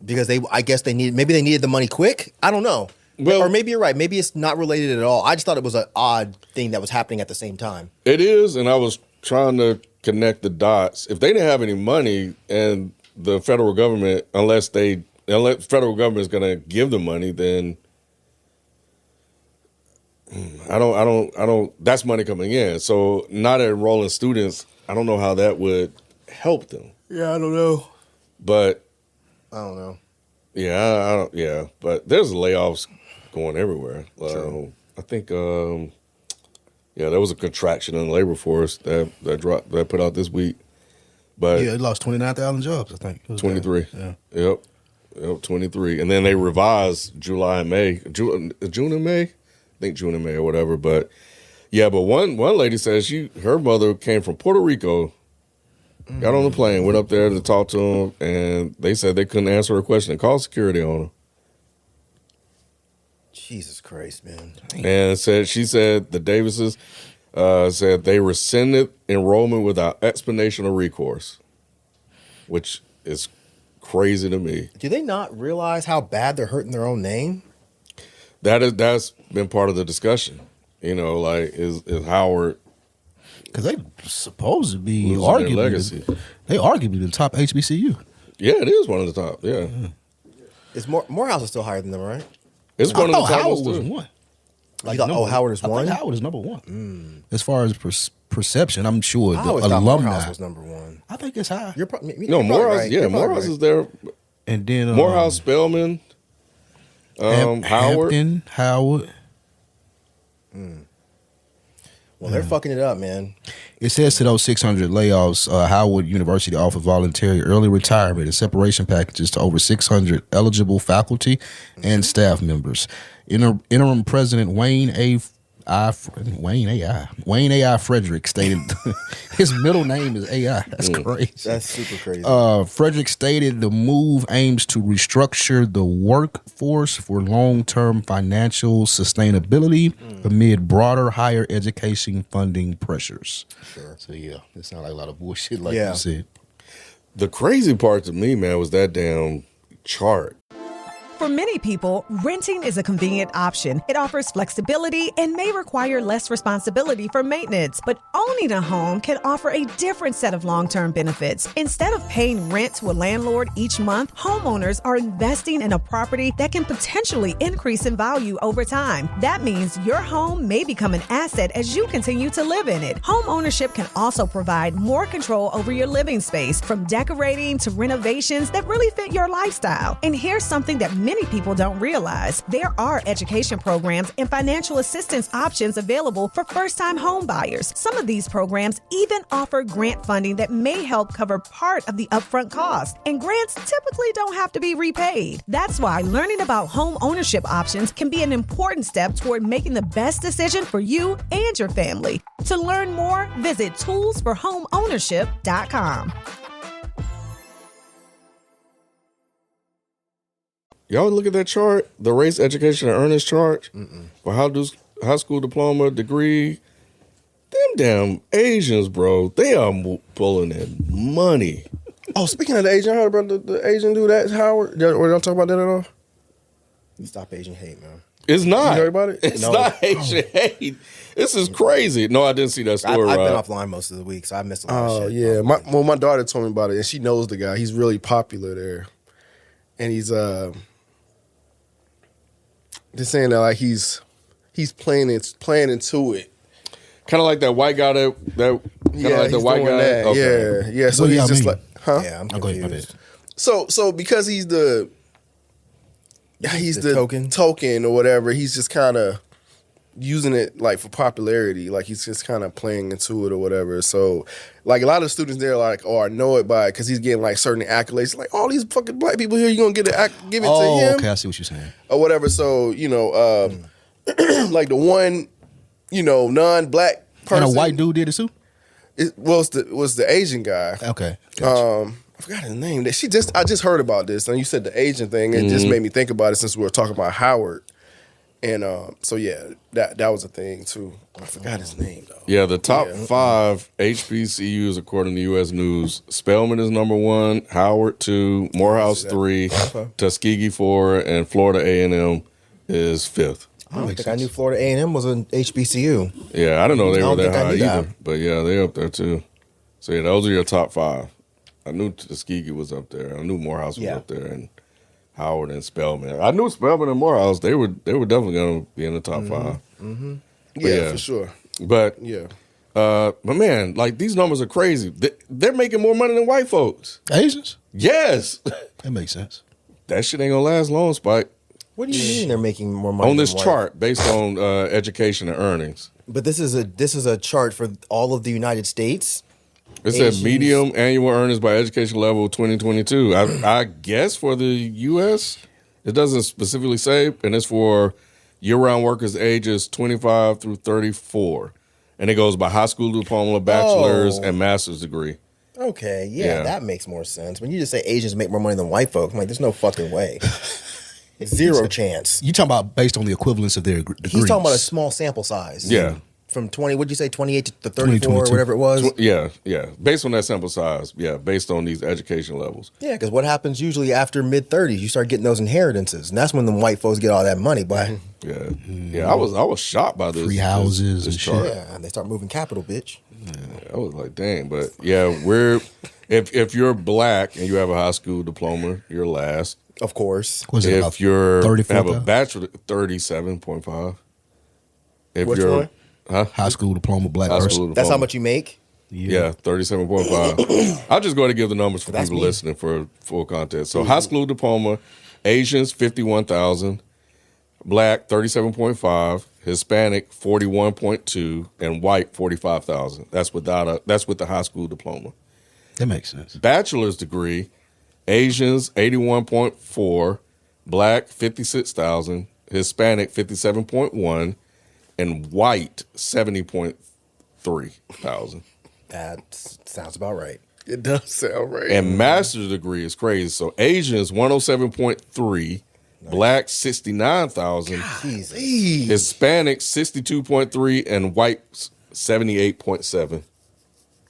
Because I guess they needed the money quick. I don't know. Well, or maybe you're right. Maybe it's not related at all. I just thought it was an odd thing that was happening at the same time. It is, and I was trying to connect the dots. If they didn't have any money and the federal government, unless the federal government is going to give them money, then I don't. That's money coming in. So not enrolling students, I don't know how that would help them. Yeah, I don't know. But I don't know. yeah, I don't. Yeah, but there's layoffs going everywhere. I think. There was a contraction in the labor force that put out this week. But Yeah, it lost 29,000 jobs, I think. It was 23. bad. Yeah. Yep, 23. And then they revised July and May. June and May? I think June and May or whatever. But yeah, but one lady says her mother came from Puerto Rico, got on the plane, went up there to talk to them, and they said they couldn't answer her question and called security on her. Jesus Christ, man. And she said the Davises said they rescinded enrollment without explanation or recourse, which is crazy to me. Do they not realize how bad they're hurting their own name? That's been part of the discussion. You know, like is Howard Because they supposed to be losing their arguably legacy? they arguably the top HBCU. Yeah, it is one of the top. Yeah, Is Morehouse is still higher than them, right? it's one I of the thought top Howard ones was too. one. You thought, Howard is I one? think Howard is number one. As far as perception, I'm sure I the always thought alumni. Morehouse was number one. I think it's high. You're probably No, Morehouse. Yeah, Morehouse is there. And then Morehouse, Spelman, Howard. Hampton, Howard. Well, they're fucking it up, man. It says to those 600 layoffs, Howard University offered voluntary early retirement and separation packages to over 600 eligible faculty and staff members. Interim President Wayne A. Frederick stated his middle name is AI. That's crazy. That's super crazy. Frederick stated the move aims to restructure the workforce for long-term financial sustainability amid broader higher education funding pressures. Sure. So yeah, it sounds like a lot of bullshit, like Yeah. you said. The crazy part to me, man, was that damn chart. For many people, renting is a convenient option. It offers flexibility and may require less responsibility for maintenance. But owning a home can offer a different set of long-term benefits. Instead of paying rent to a landlord each month, homeowners are investing in a property that can potentially increase in value over time. That means your home may become an asset as you continue to live in it. Home ownership can also provide more control over your living space, from decorating to renovations that really fit your lifestyle. And here's something that many people don't realize. There are education programs and financial assistance options available for first-time home buyers. Some of these programs even offer grant funding that may help cover part of the upfront cost. And grants typically don't have to be repaid. That's why learning about home ownership options can be an important step toward making the best decision for you and your family. To learn more, visit toolsforhomeownership.com. Y'all look at that chart, the race, education, and earnings chart for high school diploma, degree. Them damn Asians, bro, they are pulling in money. Oh, speaking of the Asian, I heard about the Asian dude at Howard. Or don't talk about that at all. Stop Asian hate, man. It's not. You heard about it? It's No. not Asian hate. This is crazy. No, I didn't see that story. I've been Rob. offline most of the week, so I missed a lot Oh of shit. yeah, my daughter told me about it, and she knows the guy. He's really popular there, and he's just saying that like he's playing into it. Kind of like that white guy that kind of like the he's white doing guy. that. Okay. Yeah. So What do he's y'all just mean? like, huh? Yeah, I'm I'll go ahead, my confused. bad. So because he's the The token or whatever, he's just kind of using it like for popularity. Like he's just kind of playing into it or whatever. So like a lot of the students there are like, oh, I know it by because he's getting like certain accolades. Like all these fucking black people here, you gonna give it to Oh, him okay, I see what you're saying. or whatever. So like the one non-black person, And a white dude did it too? was the Asian guy. Okay. Gotcha. I forgot his name. I just heard about this, and you said the Asian thing, and it just made me think about it since we were talking about Howard. And so yeah, that was a thing too. I forgot his name though. Yeah, the top 5 HBCUs according to U.S. News: Spelman is number 1, Howard 2, Morehouse 3, Tuskegee 4, and Florida A&M is 5th. I don't think I knew Florida A&M was an HBCU. Yeah, I didn't know they I were don't that think I high knew either. that. But yeah, they up there too. So yeah, those are your top 5. I knew Tuskegee was up there. I knew Morehouse was up there, and Howard and Spelman. I knew Spelman and Morehouse. They were definitely going to be in the top 5. Yeah, for sure. But Yeah. but man, like these numbers are crazy. They're making more money than white folks. Asians? Yes, That makes sense. that shit ain't gonna last long, Spike. What do you mean they're making more money On this than white? chart, based on education and earnings, But this is a chart for all of the United States. it said Asians. medium annual earnings by education level 2022. I guess for the U.S., it doesn't specifically say, and it's for year-round workers ages 25 through 34, and it goes by high school diploma, bachelor's, and master's degree. Okay, Yeah. that makes more sense. When you just say Asians make more money than white folks, I'm like, there's no fucking way. Zero chance. You talking about based on the equivalence of their degrees? He's talking about a small sample size. Yeah. from 20. What'd you say? 28 to 34, or 2022. whatever it was. Yeah. Based on that sample size, based on these education levels. Yeah, because what happens usually after mid-30s, you start getting those inheritances, and that's when the white folks get all that money, boy. Yeah. I was shocked by this. Free houses this and chart. shit. Yeah, and they start moving capital, bitch. I was like, dang, but if you're black and you have a high school diploma, you're last. Of course. Was it about If you're 34,000? have a bachelor, 37.5. If Which you're one? High school diploma, black high person. school That's how diploma. much you make? Yeah, 37.5. I'll just go ahead and give the numbers for That's people me. listening for full context. So high school diploma, Asians 51,000, black 37.5, Hispanic 41.2, and white 45,000. That's with the high school diploma. That makes sense. Bachelor's degree, Asians 81.4, black 56,000, Hispanic 57.1, and white 70.3 thousand. That sounds about right. It does sound right. And master's degree is crazy. So Asians 107.3, black 69,000, Jesus. Hispanic 62.3, and white 78.7.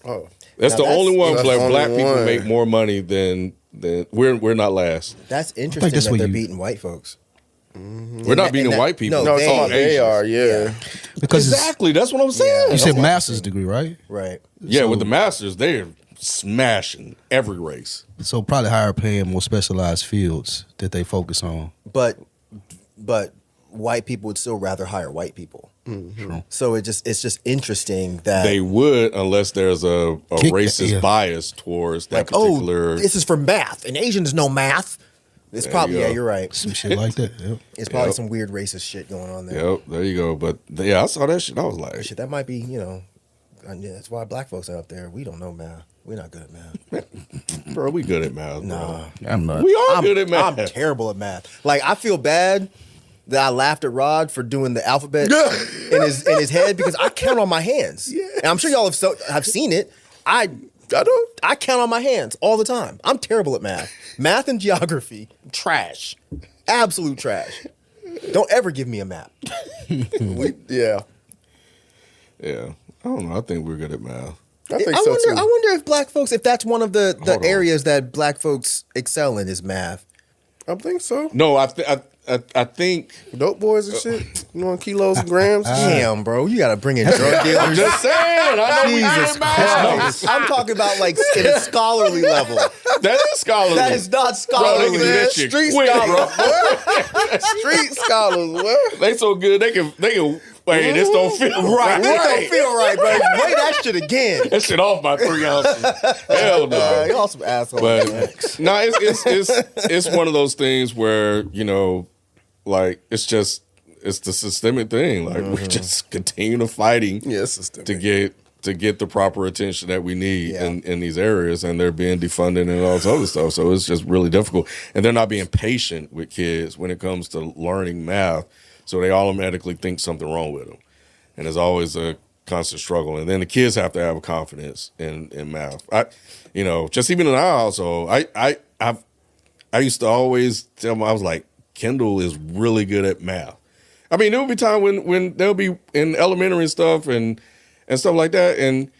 Oh, That's Now the only one that's where the black only people one. make more money than we're not last. That's interesting that's that what they're you- beating white folks. We're not beating white people. No, no, it's they- all they Asians. are. Yeah. Because it's- Exactly. That's what I'm saying. you said master's degree, right? Right. Yeah, So- with the masters, they're smashing every race. So probably higher paying, more specialized fields that they focus on. But white people would still rather hire white people. True. So it's just interesting that They would, unless there's a Kick- racist yeah. bias towards that like, particular. this is for math, and Asians know math. It's There probably you go. you're right. Some shit like that. Yep. It's probably Yep. some weird racist shit going on there. Yep, there you go. But yeah, I saw that shit. I was like, Shit, that might be, yeah, that's why black folks out there, we don't know math. We're not good at math. bro, we good at math. Nah. I'm not. We are I'm, good at math. I'm terrible at math. Like, I feel bad that I laughed at Rod for doing the alphabet in his head because I count on my hands. And I'm sure y'all have seen it. I count on my hands all the time. I'm terrible at math. Math and geography, trash. Absolute trash. Don't ever give me a map. Yeah. Yeah, I don't know. I think we're good at math. I think so too. I wonder if black folks, if that's one of the Hold on. areas that black folks excel in is math. I think so. No, I think. Dope boys and shit. You want kilos and grams? Damn, bro, you gotta bring in drug I'm dealers. just saying. I know we good Jesus at math. Christ. I'm talking about like in a scholarly level. That is scholarly. That is not Bro, they scholarly. can do that shit Street quick, scholars. bro. Street scholars. What? They so good. They can. Hey, this don't feel Right, right. it don't feel right, bro. Weigh that shit again. That shit off by 3 ounces. Hell no. Y'all some assholes. But man. no, it's one of those things where, like it's the systemic thing. Like we just continue to fighting Yeah, it's systemic. to get the proper attention that we need Yeah. in these areas, and they're being defunded and all this other stuff. So it's just really difficult, and they're not being patient with kids when it comes to learning math. So they automatically think something wrong with them, and there's always a constant struggle. And then the kids have to have a confidence in math. Just even in our household, I used to always tell them, I was like, Kendall is really good at math. I mean, there would be time when they'll be in elementary and stuff and stuff like that, and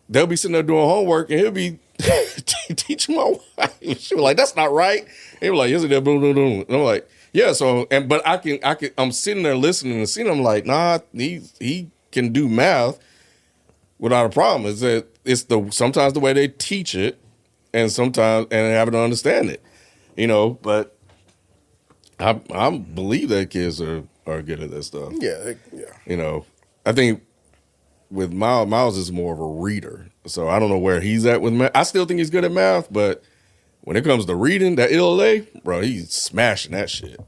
they'll be sitting there doing homework, and he'll be teaching my wife. She was like, "That's not right." And he was like, "Yes, it is." Boom, boom, boom. And I'm like, "Yeah." So, but I can. I'm sitting there listening and seeing. I'm like, "Nah, he can do math without a problem." Is that it's sometimes the way they teach it, and sometimes having to understand it, But I believe that kids are good at that stuff. Yeah. I think with Miles is more of a reader. So I don't know where he's at with math. I still think he's good at math, but when it comes to reading, that ILA, bro, he's smashing that shit.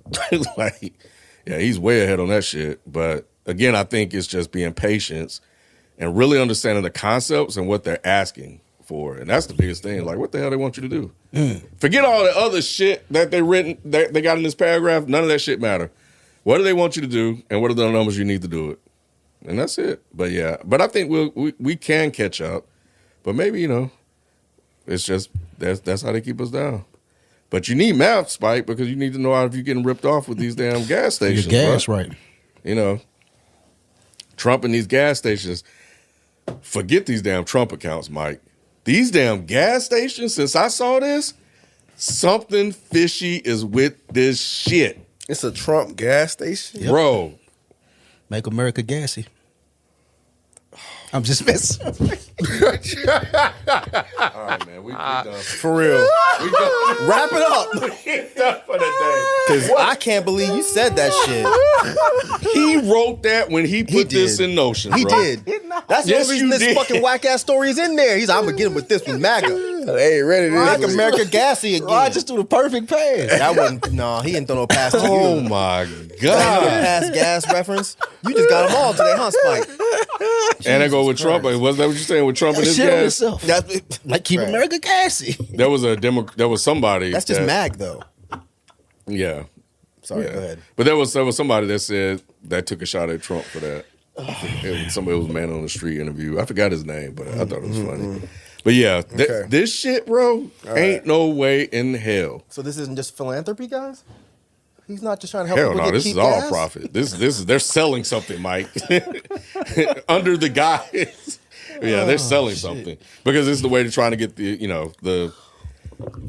He's way ahead on that shit. But again, I think it's just being patient and really understanding the concepts and what they're asking for. And that's the biggest thing. Like, what the hell they want you to do? Forget all the other shit that they got in this paragraph. None of that shit matter. What do they want you to do, and what are the numbers you need to do it? And that's it. But yeah, I think we can catch up. But maybe, it's just that's how they keep us down. But you need math, Spike, because you need to know if you're getting ripped off with these damn gas Your stations. gas, bro. right? Trump and these gas stations. Forget these damn Trump accounts, Mike. These damn gas stations, since I saw this, something fishy is with this shit. It's a Trump gas station? Yep. Bro. Make America gassy. I'm just messing. All right, man. We done. For real. We done. Wrap it up. We done for the day. Because I can't believe you said that shit. He wrote that when he put this did. in Notion, He bro. did. That's the Yes, only reason you this did. fucking whack ass story is in there. He's like, I'm gonna get him with this one, MAGA. Hey, ready to Make America gassy again. I just do the perfect pass. That wouldn't. No, he didn't throw no pass to you. Oh my That God. pass gas reference. You just got them all today, huh, Spike? And I go with Trump. Was that what you're saying with Trump and his Shit on gas? yourself. That's Like keep Right. America gassy. There was there was somebody. That's just that- MAG though. Yeah. Sorry, Yeah. go ahead. But there was somebody that said that took a shot at Trump for that. Somebody was a man on the street interview. I forgot his name, but I thought it was funny. But yeah, Okay. this shit, bro, ain't no way in hell. So this isn't just philanthropy, guys. He's not just trying to help Hell people no, get this cheap is all gas? profit. This is they're selling something, Mike. Under the guise. Yeah, they're selling something. Because it's the way they're trying to get the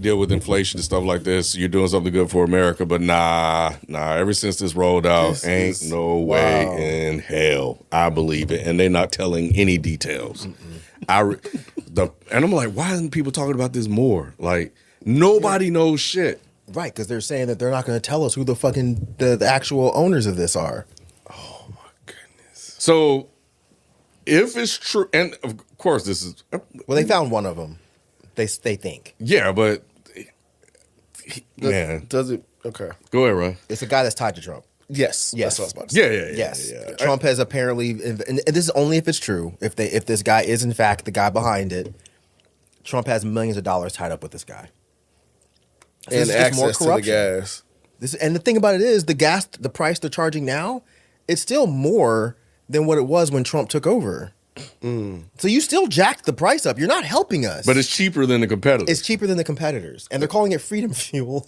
deal with inflation and stuff like this. You're doing something good for America, but nah. Ever since this rolled out, This ain't is- no wow. way in hell. I believe it, and they're not telling any details. And I'm like, why isn't people talking about this more? Like nobody knows shit. Right, because they're saying that they're not going to tell us who the fucking the actual owners of this are. Oh my goodness. So if it's true, and of course this is Well, they found one of them. They think yeah, but man, Does it? Okay. go ahead, Ron. it's a guy that's tied to Trump. Yes. Yes. That's what I was about to say. Yeah. Yes, yeah. Trump has apparently, and this is only if it's true. If this guy is in fact the guy behind it, Trump has millions of dollars tied up with this guy. So And this is just more access to the corruption. gas. And the thing about it is, the price they're charging now, it's still more than what it was when Trump took over. So you still jacked the price up. You're not helping us. But it's cheaper than the competitors. It's cheaper than the competitors, and they're calling it freedom fuel.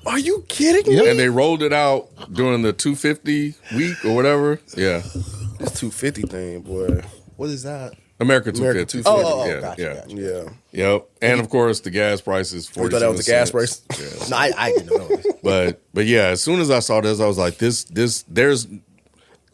Are you kidding me? And they rolled it out during the 250 week or whatever. Yeah, This 250 thing, boy. What is that? America America 250. 250. yeah, gotcha, yeah. gotcha. Yeah. Yep. And of course, the gas price is 40 You thought that was the gas price? Yeah. No, I didn't know. But yeah, as soon as I saw this, I was like, this there's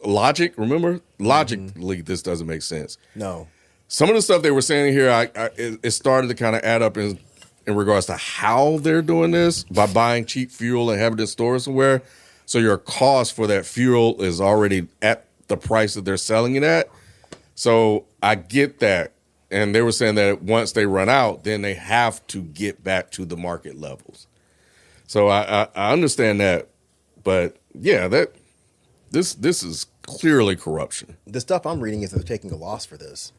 logic. Remember, logically, this doesn't make sense. No. Some of the stuff they were saying here, it started to kind of add up in regards to how they're doing this by buying cheap fuel and having it stored somewhere. So your cost for that fuel is already at the price that they're selling it at. So I get that. And they were saying that once they run out, then they have to get back to the market levels. So I understand that. But yeah, this is clearly corruption. The stuff I'm reading is that they're taking a loss for this.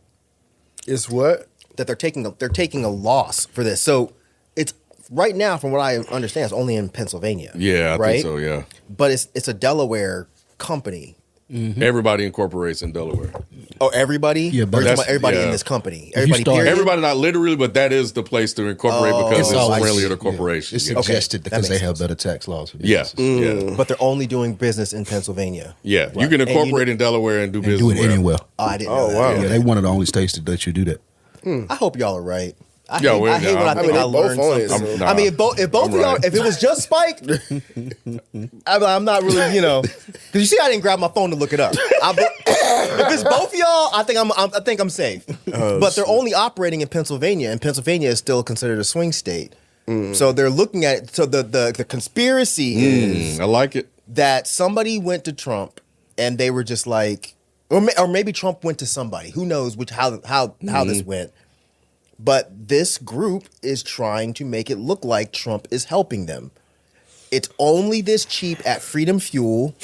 It's what? That they're taking a loss for this. So it's right now, from what I understand, it's only in Pennsylvania. Yeah, I right? think so, yeah. But it's a Delaware company. Everybody incorporates in Delaware. Oh, everybody? Yeah, but Or that's- everybody in yeah. this company. you Everybody. start- Period? Everybody, not literally, but that is the place to incorporate because It's it's always- friendlier to yeah. corporations. It's Yeah. suggested that because they makes have sense. better tax laws. For Yeah. businesses. Yeah. But they're only doing business in Pennsylvania. Yeah. You can incorporate in Delaware and do And business. do it wherever. anywhere. Oh, I didn't Oh, know that. wow. Yeah, they one of the only states that let you do that. I hope y'all are right. I Yeah, hate, we're- I hate when I I think mean, I they both learned on it, something. so- I mean, if both I'm of y'all, right. if it was just Spike, I'm not really, because you see, I didn't grab my phone to look it up. If it's both of y'all, I think I'm safe. But they're only operating in Pennsylvania, and Pennsylvania is still considered a swing state. So they're looking at it. So the conspiracy is I like it. that somebody went to Trump and they were just like, or maybe Trump went to somebody. Who knows how this went? But this group is trying to make it look like Trump is helping them. It's only this cheap at Freedom Fuel,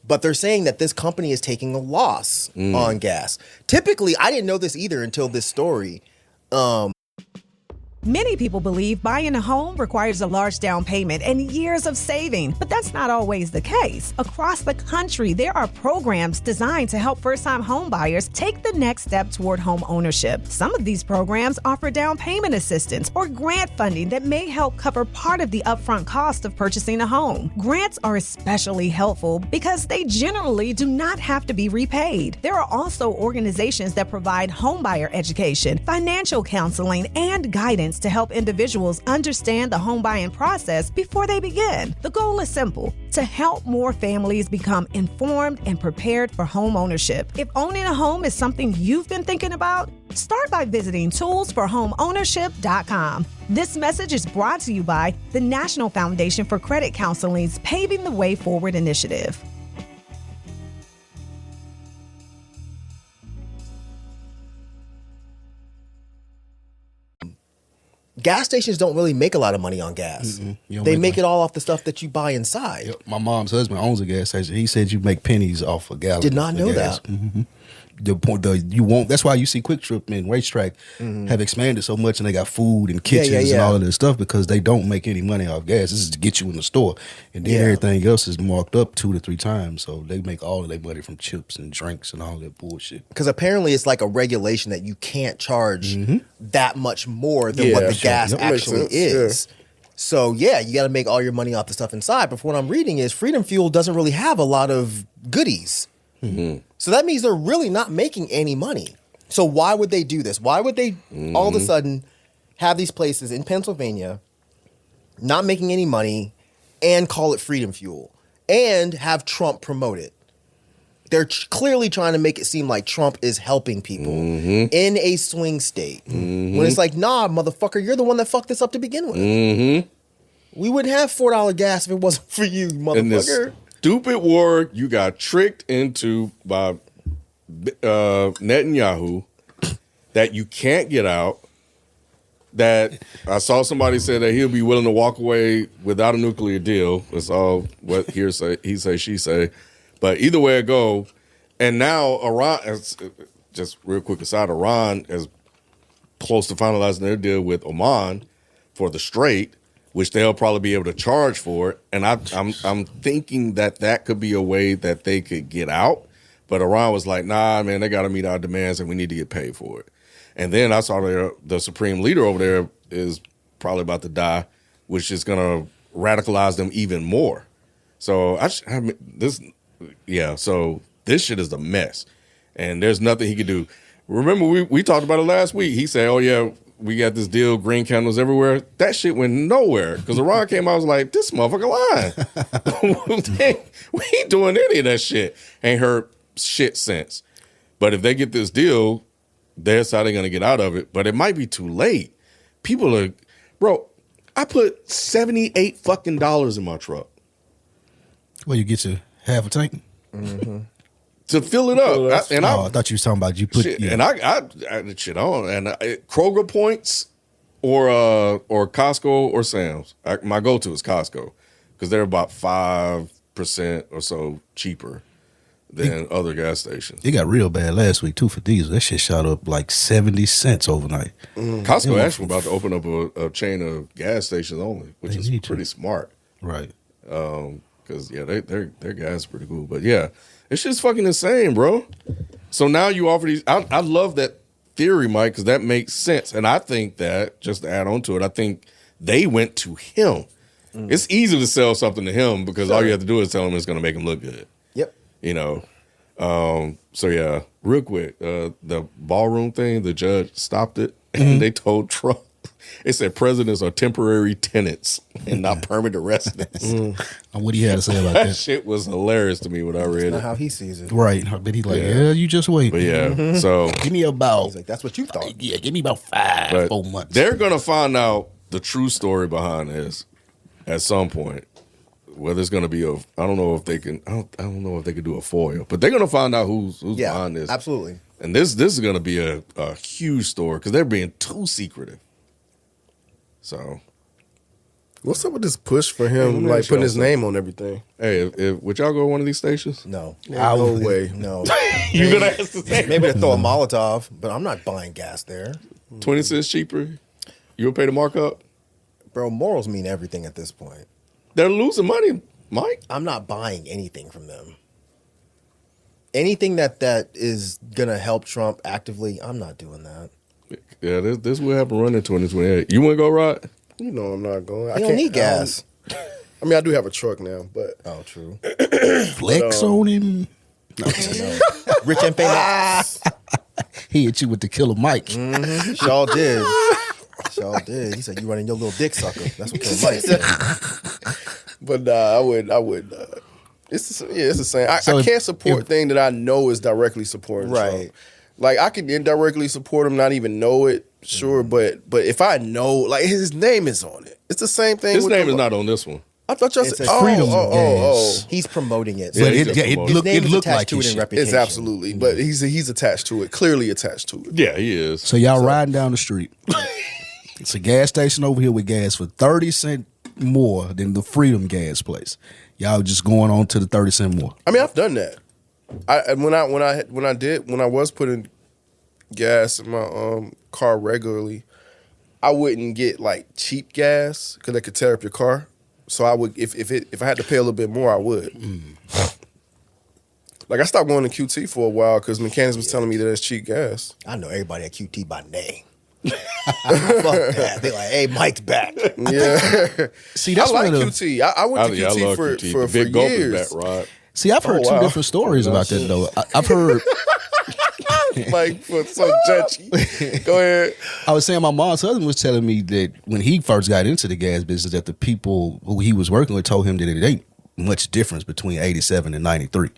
but they're saying that this company is taking a loss on gas. Typically, I didn't know this either until this story. Many people believe buying a home requires a large down payment and years of saving, but that's not always the case. Across the country, there are programs designed to help first-time home buyers take the next step toward home ownership. Some of these programs offer down payment assistance or grant funding that may help cover part of the upfront cost of purchasing a home. Grants are especially helpful because they generally do not have to be repaid. There are also organizations that provide homebuyer education, financial counseling, and guidance to help individuals understand the home buying process before they begin. The goal is simple: to help more families become informed and prepared for home ownership. If owning a home is something you've been thinking about, start by visiting toolsforhomeownership.com. This message is brought to you by the National Foundation for Credit Counseling's Paving the Way Forward initiative. Gas stations don't really make a lot of money on gas. They make it all off the stuff that you buy inside. Yep. My mom's husband owns a gas station. He said you make pennies off a gallon. Did not of know gas. that. Mm-hmm. You won't. That's why you see Quick Trip and Racetrack have expanded so much, and they got food and kitchens and all of this stuff because they don't make any money off gas. This is to get you in the store, and then everything else is marked up 2 to 3 times. So they make all of their money from chips and drinks and all that bullshit. Because apparently it's like a regulation that you can't charge that much more than what the gas actually is. Yeah. So you got to make all your money off the stuff inside. But what I'm reading is Freedom Fuel doesn't really have a lot of goodies. So that means they're really not making any money. So why would they do this? Why would they all of a sudden have these places in Pennsylvania not making any money and call it Freedom Fuel and have Trump promote it? They're clearly trying to make it seem like Trump is helping people in a swing state. When it's like, nah, motherfucker, you're the one that fucked this up to begin with. We wouldn't have $4 gas if it wasn't for you, motherfucker. Stupid war you got tricked into by Netanyahu that you can't get out. That I saw somebody say that he'll be willing to walk away without a nuclear deal. That's all what he say, she say. But either way it go, and now Iran, just real quick aside, Iran is close to finalizing their deal with Oman for the Strait, which they'll probably be able to charge for it. And I'm thinking that could be a way that they could get out. But Iran was like, nah, man, they got to meet our demands and we need to get paid for it. And then I saw the supreme leader over there is probably about to die, which is going to radicalize them even more. So so this shit is a mess. And there's nothing he could do. Remember, we talked about it last week. He said, oh, yeah, we got this deal, green candles everywhere. That shit went nowhere because Iran came out and was like, this motherfucker lying. We ain't doing any of that shit. Ain't heard shit since. But if they get this deal, that's how they're going to get out of it. But it might be too late. People are, bro, I put $78 fucking in my truck. Well, you get to half a tank? To fill it up. I thought you were talking about you put shit, and I shit on and Kroger points or Costco or Sam's. My go-to is Costco because they're about 5% or so cheaper than other gas stations. It got real bad last week too for diesel. That shit shot up like 70 cents overnight. Costco actually about to open up a chain of gas stations only, which is pretty smart, right? Because their gas is pretty cool. But yeah. It's just fucking insane, bro. So now you offer these. I love that theory, Mike, because that makes sense. And I think that, just to add on to it, I think they went to him. It's easy to sell something to him because all you have to do is tell him it's going to make him look good. Yep. You know? So yeah, real quick, the ballroom thing, the judge stopped it and they told Trump, it said presidents are temporary tenants and not permanent residents. What do you have to say about that? That shit was hilarious to me when I read it. How he sees it. Right. But he's like, you just wait. But yeah, so. Give me about. He's like, that's what you thought. Yeah, give me about 4 months. They're going to find out the true story behind this at some point. Whether it's going to be I don't know if they can, I don't know if they can do a foil, but they're going to find out who's behind this. Absolutely. And this is going to be a huge story because they're being too secretive. So, what's up with this push for him, like putting his name on everything? Hey, would y'all go to one of these stations? No. No way. No. You're going to ask the same. Maybe to throw a Molotov, but I'm not buying gas there. 20 cents cheaper? You would pay the markup? Bro, morals mean everything at this point. They're losing money, Mike. I'm not buying anything from them. Anything that is gonna help Trump actively, I'm not doing that. Yeah, this will happen running 2028. You want to go, Rod? You know I'm not going. You don't need gas. I mean, I do have a truck now, but Oh, true. Flex on him. No. Rich and famous. He hit you with the killer Mike. Shaw did. Shaw did. He said, "You running your little dick sucker." That's what Killer Mike said. but I would. It's the same. I can't support thing that I know is directly supporting Right. Trump. Like I can indirectly support him, not even know it. Sure, but if I know, like his name is on it, it's the same thing. His with name is not on this one. I thought y'all It's said a freedom gas. He's promoting it. Yeah, But he's it just promoting. looked His name is looked attached like to he it in should. reputation. It's absolutely, but he's attached to it, clearly attached to it. Yeah, he is. So y'all riding down the street. It's a gas station over here with gas for 30 cents more than the Freedom gas place. Y'all just going on to the 30 cent more. I mean, I've done that. When I was putting gas in my car regularly, I wouldn't get like cheap gas because they could tear up your car. So I would, if I had to pay a little bit more, I would. Like I stopped going to QT for a while because mechanics was telling me that it's cheap gas. I know everybody at QT by name. Fuck that. They like, hey, Mike's back. Yeah, See, that's I like one of the, QT. I went to I QT love for QT. for, The big for gulp years. is back, Rod. see, I've heard Oh, two wow. different stories about that though. I've heard. Like for so judgy. Go ahead. I was saying my mom's husband was telling me that when he first got into the gas business, that the people who he was working with told him that it ain't much difference between 87 and 93.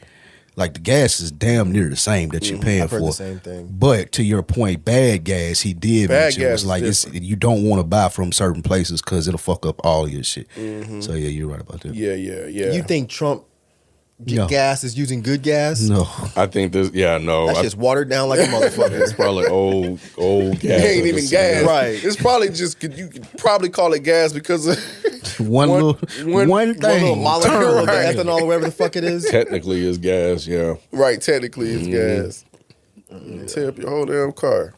Like the gas is damn near the same that you're paying I've heard for. the same thing. But to your point, bad gas, he did Bad mention gas was is like it's, you don't want to buy from certain places because it'll fuck up all your shit. So yeah, you're right about that. Yeah. You think Trump No. gas is using good gas? No. I think this. Yeah, no. That shit's watered down like a motherfucker. It's probably old gas. it ain't even gas. Right. It's probably just you could probably call it gas because of One one thing. Little molecule of the Right. ethanol or whatever the fuck it is. Technically, is gas. Yeah. right. Technically, it's gas. Tear up your whole damn car.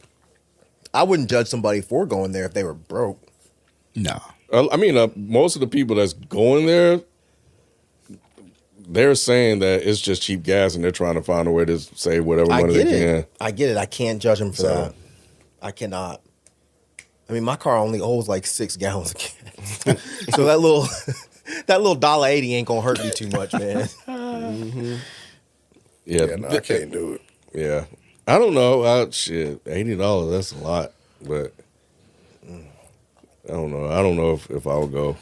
I wouldn't judge somebody for going there if they were broke. No. I mean, most of the people that's going there, they're saying that it's just cheap gas, and they're trying to find a way to save whatever I money get they it. can. I get it. I can't judge them for that. I cannot. I mean, my car only holds like 6 gallons of gas, so that little $1.80 ain't gonna hurt me too much, man. Yeah, Yeah, no, I can't do it. Yeah, I don't know. Shit, $80. That's a lot, but I don't know. I don't know if I would go.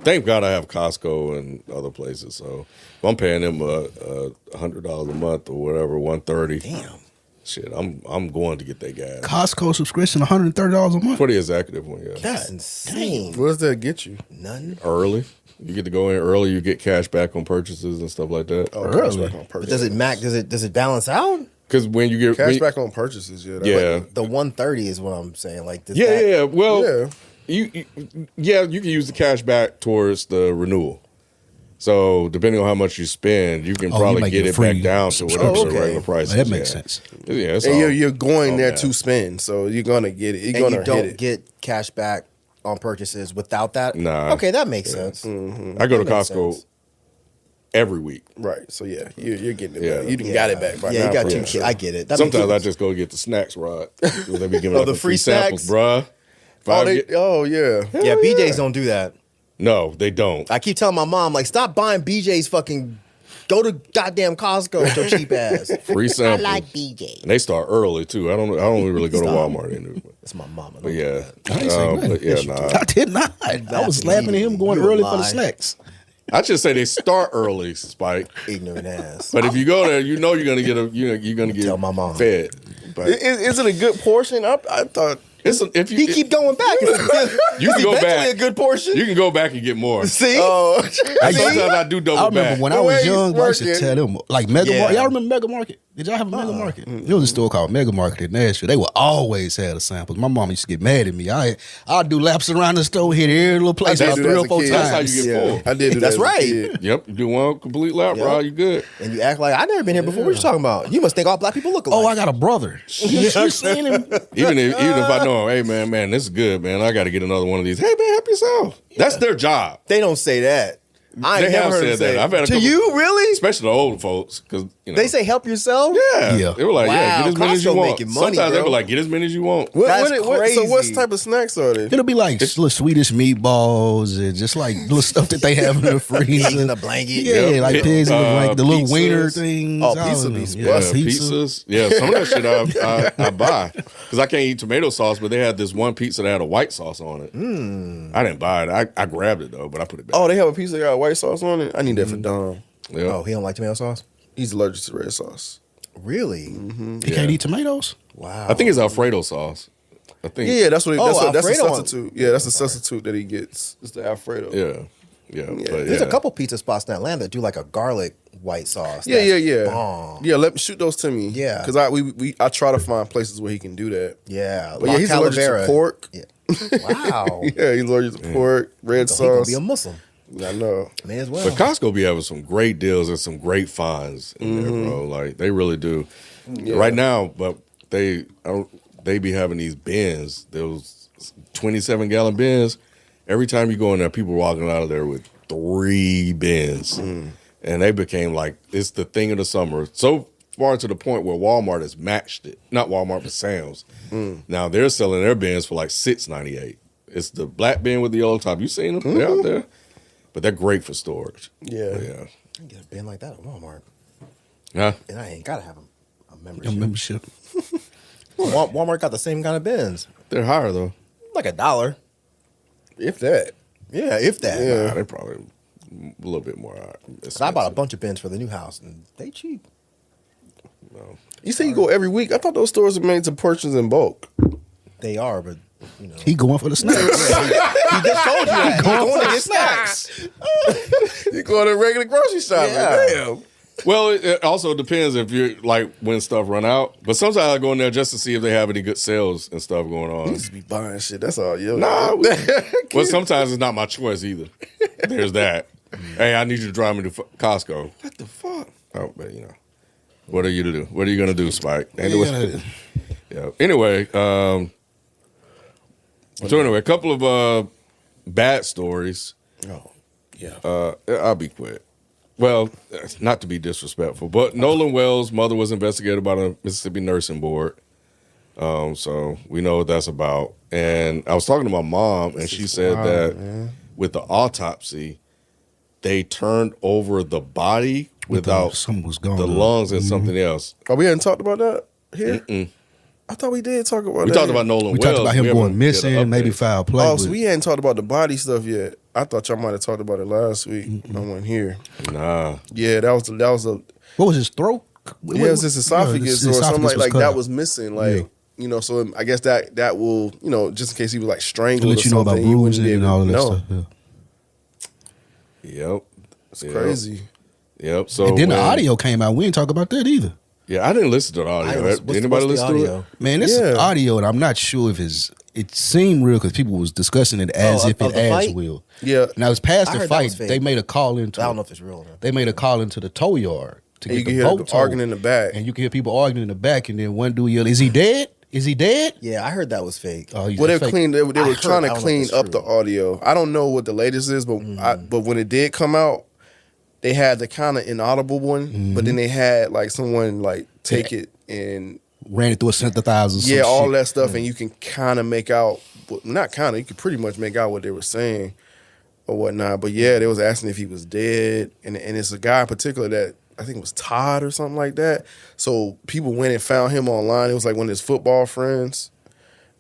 Thank God I have Costco and other places. So if I'm paying them $100 a month or whatever, $130. Damn. Shit, I'm going to get that gas Costco subscription, $130 a month. for the executive one. Yeah, That's insane. What does that get you? None. early. You get to go in early. You get cash back on purchases and stuff like that. Oh, Early. cashback on But purchases. does it does it balance out? Because when you get Cashback on purchases? Yeah. yeah, The 130 is what I'm saying. Like, does yeah, that, yeah. Well, Yeah. you can use the cash back towards the renewal. So depending on how much you spend, you can Oh, you probably might get get it free back down to whatever subscription. the Oh, regular okay. price is. That makes yeah. sense. Yeah, it's And all- you're going all there gas. to spend, so you're gonna get it. You're and gonna you hit don't it. get cash back on purchases without that? Nah. Okay, that makes sense. I go to That makes Costco sense. every week. Right. So yeah, you're getting it Yeah. back. You done got it back by Yeah, now. you got for 2 sure. kids. I get it. That Sometimes I makes just go get the snacks, Rod. They be giving Oh, out the the free free samples, snacks? bruh. If I get- Yeah. Yeah, BJ's don't do that. no, they don't. I keep telling my mom, like, stop buying BJ's fucking. Go to goddamn Costco with your cheap ass. Free samples. BJ. And they start early too. I don't really go to Stop. Walmart anymore. That's my mama. But yeah, I ain't say nothing. but yeah, nah. I did not. I was laughing at him going You a early for the lie. snacks. I should say they start early, Spike. Ignorant ass. But if you go there, you know you're gonna get you're gonna get Tell my mom. fed. But Is it a good portion? I thought. if you He keep going back. you can go back. A good portion. You can go back and get more. See? And sometimes I do double I remember back. when I The way was he's young, I used to working. tell them like Mega Yeah. Market. Y'all remember Mega Market? Did y'all have a Mega Market? There was a store called Mega Market in Nashville. They would always have the samples. My mom used to get mad at me. I'd do laps around the store, hit every little place I about did 3 that or as a 4 kid. times. That's how you get full. I did do That's that as a right. kid. Yep, you do one complete lap, Yep. bro. You good. And you act like I never been here before. What you talking about? You must think all black people look alike. Oh, I got a brother. You seen him? Even if I know, hey man, this is good, man. I got to get another one of these. Hey man, help yourself. That's their job. They don't say that. I ain't They never have heard said them say that. I've had a to couple- you, really? Especially the old folks, because They say help yourself? Yeah. They were like, Wow, get as many as you Costco want. making money, Sometimes they bro. were like, get as many as you want. That's So what crazy. type of snacks are they? It'll be like little Swedish meatballs and just like little stuff that they have in the freezer. Pigs in a blanket. Yeah, Yep. like pigs in the blanket, the little pizzas. wiener things. Oh, all pizza of be them. Yeah, pizza. pizzas. Yeah, some of that shit I buy because I can't eat tomato sauce. But they had this one pizza that had a white sauce on it. I didn't buy it. I grabbed it though, but I put it back. Oh, they have a pizza that got white sauce on it? I need that for Dom. Yeah. Oh, he don't like tomato sauce? He's allergic to red sauce. Really? You can't eat tomatoes? Wow. I think it's Alfredo sauce. I think. Yeah, that's what. That's a Alfredo. substitute. Yeah, that's a substitute that he gets. It's the Alfredo. Yeah. But There's a couple pizza spots in Atlanta that do like a garlic white sauce. Yeah, that's yeah. bomb. Yeah, let me shoot those to me. Yeah. because I try to find places where he can do that. Yeah. But yeah, he's allergic to pork. Yeah. Wow. Yeah, he's allergic to pork, red So he gonna sauce. be a Muslim. I know. May as well. But Costco be having some great deals and some great finds in there, bro. Like they really do. Right now, but they be having these bins, those 27-gallon bins. Every time you go in there, people walking out of there with 3 bins, and they became like it's the thing of the summer. So far to the point where Walmart has matched it. Not Walmart, but Sam's. Now they're selling their bins for like $6.98. It's the black bin with the yellow top. You seen them? They're out there. But they're great for storage. Yeah. Yeah. I can get a bin like that at Walmart. Huh? And I ain't got to have a membership. A membership. Walmart got the same kind of bins. They're higher though. Like $1. If that. Yeah, if that. Nah, they probably a little bit more So I bought a bunch of bins for the new house, and they cheap. You say you go every week. I thought those stores were made to purchase in bulk. They are, but you know. He going for the snacks. He just told you that. He's going to get snacks. You go to regular grocery shopping. Yeah. Damn. Well, it also depends if you're like when stuff run out. But sometimes I go in there just to see if they have any good sales and stuff going on. You just be buying shit. That's all. Yo. Nah, well, sometimes it's not my choice either. There's that. Hey, I need you to drive me to Costco. What the fuck? Oh, but you know, what are you to do? What are you gonna do, Spike? Anyway, yeah. Anyway, so anyway, a couple of bad stories. Oh, yeah. I'll be quick. Well, not to be disrespectful, but Nolan Wells' mother was investigated by the Mississippi Nursing Board. So we know what that's about. And I was talking to my mom, and she said that with the autopsy, they turned over the body without something was gone. the lungs and something else. Oh, we hadn't talked about that here? I thought we did talk about We that. talked about Nolan We Wells. talked about him We going haven't did an missing, maybe update. foul play. Oh, but so we hadn't talked about the body stuff yet. I thought y'all might have talked about it last week. I wasn't here. Nah. Yeah, that was a what was his throat? yeah, it was his esophagus his or something esophagus like cut that out. was missing. Yeah. You know, so I guess that will, you know, just in case he was like strangled let or you know about something, you wouldn't bruising be and able all to of that know. stuff. Yeah. Yep. It's crazy. Yep. So And then the when- audio came out. We didn't talk about that either. Yeah, I didn't listen to the audio. Did anybody listen to it? Man, this Yeah. audio, and I'm not sure if it seemed real because people was discussing it as Oh, if of it the as fight? will. Yeah. Now it's past I the heard that fight. was fake. They made a call into. I don't know if it's real or not. They made a call into the tow yard to And get you can the hear boat the towed. arguing in the back. and you can hear people arguing in the back, and then one dude yell, "Is he dead? Is he dead?" Yeah, I heard that was fake. Oh, he's Well, they fake. cleaned. They I were heard- trying I to don't know if clean it's up the true. audio. I don't know what the latest is, but but when it did come out, they had the kind of inaudible one, but then they had like someone like take it and ran it through a synthesizer. yeah, all shit. that stuff, and you can kind of make out. Not kind of. You could pretty much make out what they were saying or whatnot. But yeah, they was asking if he was dead, and it's a guy in particular that I think it was Todd or something like that. So people went and found him online. It was like one of his football friends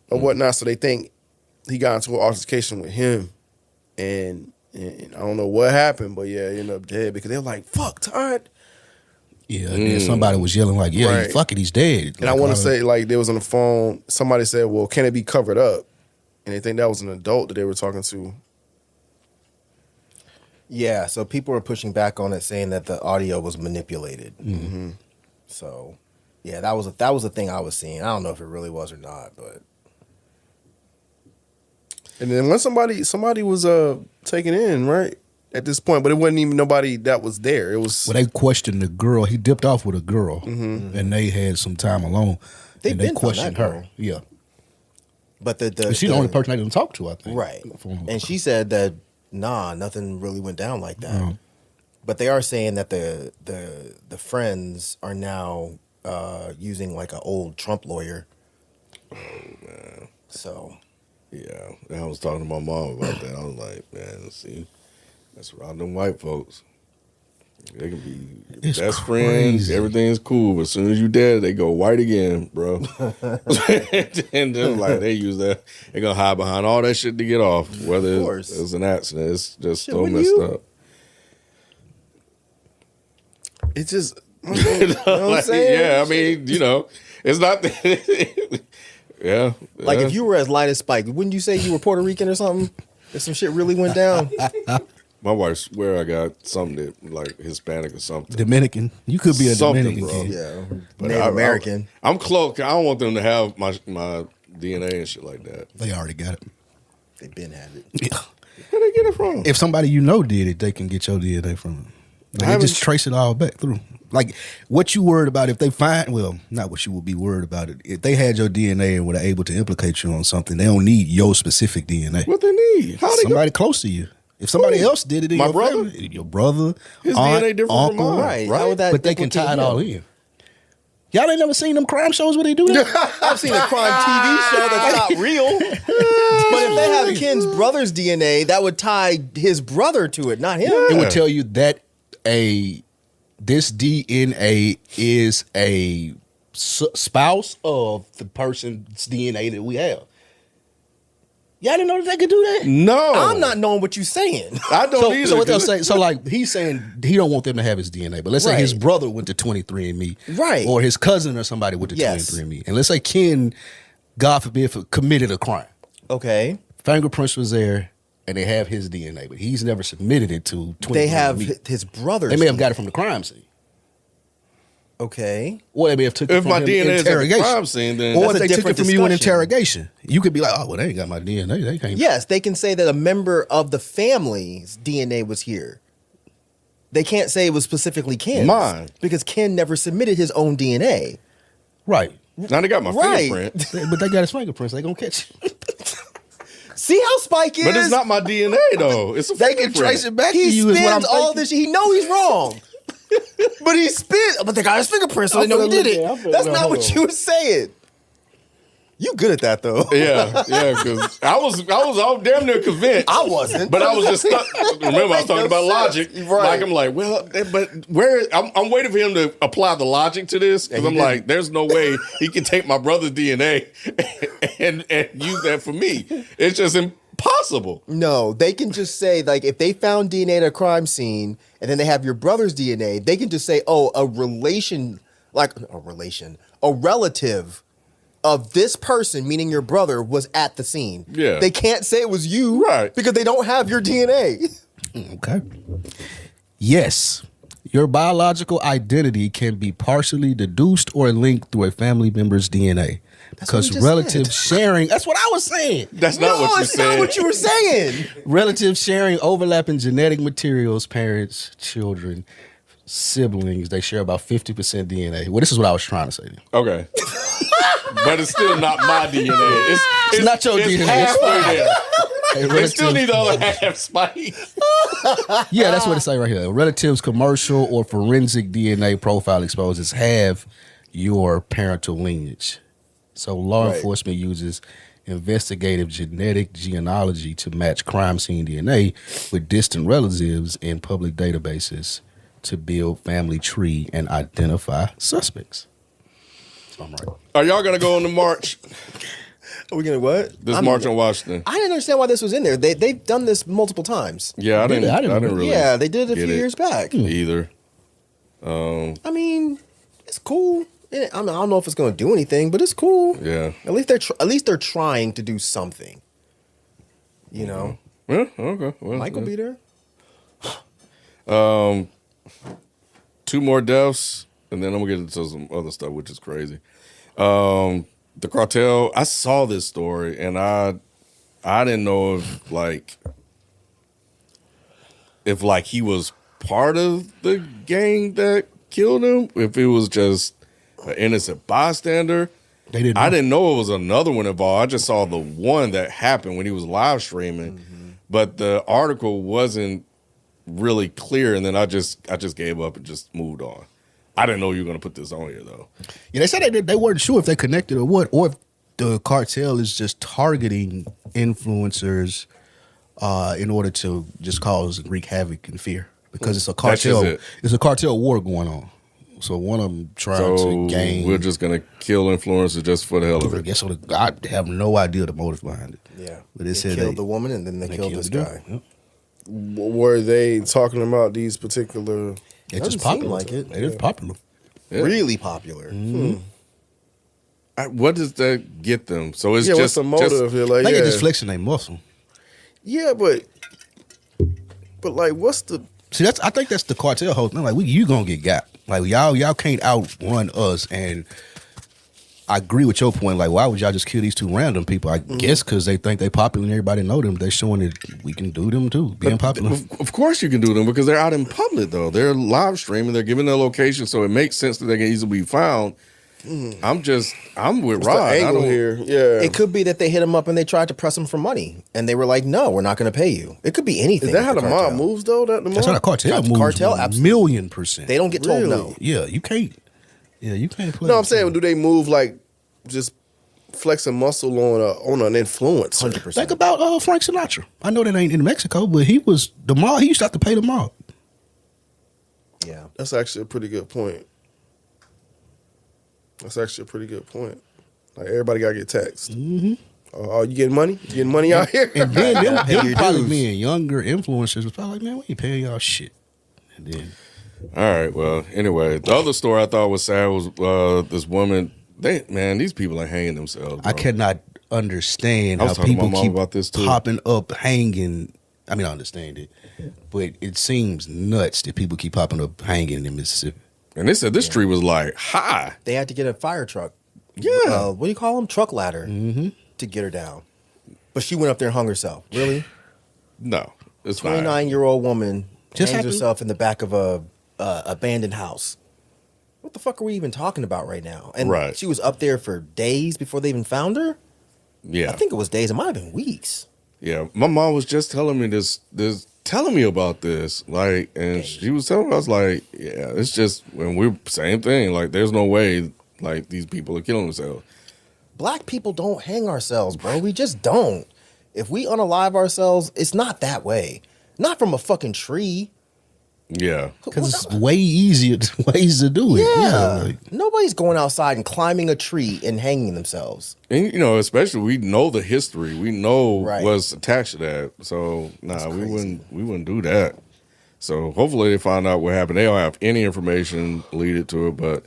or whatnot. So they think he got into an altercation with him, and I don't know what happened, but yeah, he ended up dead because they were like, "Fuck Todd." Yeah, and then somebody was yelling like, "Yeah, Right. fuck it, he's dead." And I Like, want to say, like, they was on the phone. Somebody said, "Well, can it be covered up?" And they think that was an adult that they were talking to. Yeah, so people were pushing back on it, saying that the audio was manipulated. So Yeah, that was the thing I was seeing. I don't know if it really was or not, but And then when somebody was taken in, right? At this point, but it wasn't even nobody that was there. It was Well, they questioned the girl. He dipped off with a girl, and they had some time alone. They and they been found questioned that her. girl. Yeah, but the but she's the only person they didn't talk to, I think. right, and she said that nothing really went down like that. But they are saying that the friends are now using like an old Trump lawyer. Oh man. So Yeah, I was talking to my mom about that. I was like, man, see, that's around them white folks. They can be It's best crazy. friends, everything's cool, but as soon as you dead, they go white again, bro. And then like they use that, they gonna hide behind all that shit to get off. Whether course. it's an accident, it's just Shit, so wouldn't messed you? up. it's just you know what I'm Like, saying? yeah, I mean, you know, it's not. Yeah, like yeah. if you were as light as Spike, wouldn't you say you were Puerto Rican or something? If some shit really went down. My wife swear I got something that like Hispanic or something. Dominican. You could be a Something, Dominican bro. kid. Yeah, But Native American. I'm close. I don't want them to have my DNA and shit like that. They already got it. They been had it. Yeah. Where they get it from? If somebody you know did it, they can get your DNA from it. Like, they just trace it all back through. Like, what you worried about if they find, well, not what you would be worried about it. If they had your DNA and were able to implicate you on something, they don't need your specific DNA. What they need? How they Somebody close to you. If somebody else did it in My your brother? family, your brother, His aunt, DNA different from uncle, mine. Right. Right. How would that but they can implicate tie it him? all in. Y'all ain't never seen them crime shows where they do that? I've seen a crime TV show that's not real. But if they have Ken's brother's DNA, that would tie his brother to it, not him. It would tell you that this DNA is a spouse of the person's DNA that we have. Y'all didn't know that they could do that? No, I'm not knowing what you're saying. I don't either. So what they'll say? So like he's saying he don't want them to have his DNA, but let's say his Right. brother went to 23andMe, Right. Or his cousin or somebody went to Yes. 23andMe, and let's say Ken, God forbid, committed a crime. Okay. Fingerprints was there, and they have his DNA, but he's never submitted it to 23andMe. They have his brother's. They may have got it from the crime scene. Okay. Or they may have took it If from my him DNA in is at the interrogation. crime scene, then Or That's a they took it different from you in discussion. interrogation. You could be like, oh, well, they ain't got my DNA. They can't. Yes, they can say that a member of the family's DNA was here. They can't say it was specifically Ken's. Mine. Because Ken never submitted his own DNA. Right. now they got my Right. fingerprint. But they got his fingerprints. They gonna catch you. See how Spike is? But it's not my DNA though. It's a They can fingerprint. trace it back He to you. Is what I'm spins all thinking. this shit. He know he's wrong. But he spins. But they got his fingerprints, so they know he did it. That's not what you were saying. You good at that though. Yeah, because I was damn near convinced. I wasn't. But I was just stuck. Remember, I was talking about logic. Right. Like I'm like, well, but where? I'm waiting for him to apply the logic to this because I'm like, there's no way he can take my brother's DNA and use that for me. It's just impossible. No, they can just say, like, if they found DNA at a crime scene and then they have your brother's DNA, they can just say, oh, a relative of this person, meaning your brother, was at the scene. Yeah. They can't say it was you. Right. Because they don't have your DNA. Okay. Yes. Your biological identity can be partially deduced or linked through a family member's DNA. what Because he just relative said. sharing, that's what I was saying. That's not what you it's said. not what you were saying. Relative sharing overlapping genetic materials, parents, children, siblings, they share about 50% DNA. Well, this is what I was trying to say. Okay. But it's still not my DNA. It's not your DNA. halfway there. A They relative- still need the other half, Spike. Yeah, that's what it say right here. A relative's commercial or forensic DNA profile exposes have your parental lineage. So law Right. enforcement uses investigative genetic genealogy to match crime scene DNA with distant relatives in public databases to build family tree and identify suspects. So I'm right. Are y'all gonna go on the march? Are we going to what? This march on Washington? I didn't understand why this was in there. They've done this multiple times. Yeah, I didn't. I didn't really. Yeah, they did it a get few years back. Either. I mean, it's cool. I don't know if it's going to do anything, but it's cool. Yeah. At least they're trying to do something. You know, Yeah. Okay. Well, Mike will be there. 2 more deaths and then I'm gonna get into some other stuff, which is crazy. The cartel. I saw this story, and I didn't know if he was part of the gang that killed him, if it was just an innocent bystander. They didn't. I didn't know it was another one involved. I just saw the one that happened when he was live streaming, but the article wasn't really clear, and then I just gave up and just moved on. I didn't know you were going to put this on here, though. Yeah, they said they weren't sure if they connected or what, or if the cartel is just targeting influencers in order to just cause and wreak havoc and fear, because it's a cartel. It's a cartel war going on. So one of them trying to gain. We're just gonna kill influencers just for the hell of it. I guess I have no idea the motive behind it. Yeah, but they said killed the woman and then they killed this guy. Yep. Were they talking about these particular? It's just seem popular. like it. It is popular. Yeah. Really popular. What does that get them? So it's What's just the motive here? Like, I think it's just flexing their muscle. Yeah, but like, what's the? See, I think that's the cartel whole thing. Like, you gonna get got. Like, y'all can't outrun us. And I agree with your point. Like, why would y'all just kill these two random people? I guess because they think they popular and everybody know them. They're showing that we can do them too. Being popular. Of course you can do them because they're out in public though. They're live streaming. They're giving their location, so it makes sense that they can easily be found. I'm with Rod. The angle here? Yeah, It could be that they hit him up and they tried to press him for money, and they were like, "No, we're not going to pay you." It could be anything. Is that how with the mob moves though? That's how the cartel moves. Cartel, absolutely. 1,000,000%. They don't get told Really? no. Yeah, you can't. Yeah, you can't play. No, I'm saying, do they move like just flexing muscle on an influencer? 100%. Think about Frank Sinatra. I know that ain't in Mexico, but he was the mob. He used to have to pay the mob. Yeah. That's actually a pretty good point. Like, everybody gotta get taxed. Oh, you getting money? You getting money out here? And then them Pay your probably dues. being younger influencers was probably like, man, we ain't paying y'all shit. And then All right. Well, anyway, the other story I thought was sad was this woman. These people are hanging themselves. I bro. cannot understand I how was talking to people my mom keep about this, too. popping up, hanging. I mean, I understand it, but it seems nuts that people keep popping up, hanging in Mississippi. And they said this tree was like high. They had to get a fire truck. Yeah. What do you call them? Truck ladder to get her down. But she went up there and hung herself. Really? No, it's fine. 29-year-old woman Just hangs happened- herself in the back of a abandoned house. What the fuck are we even talking about right now? And Right. she was up there for days before they even found her? Yeah. I think it was days. It might have been weeks. Yeah, my mom was just telling me telling me about this, like, and she was telling me, I was like, yeah, it's just when we're same thing. Like, there's no way, like, these people are killing themselves. Black people don't hang ourselves, bro. We just don't. If we unalive ourselves, it's not that way. Not from a fucking tree. Yeah, Because it's way easier ways to do it. Yeah. Like, Nobody's going outside and climbing a tree and hanging themselves. and especially we know the history, we know Right. what's attached to that. So we wouldn't do that. So hopefully they find out what happened. They don't have any information leaded to it, but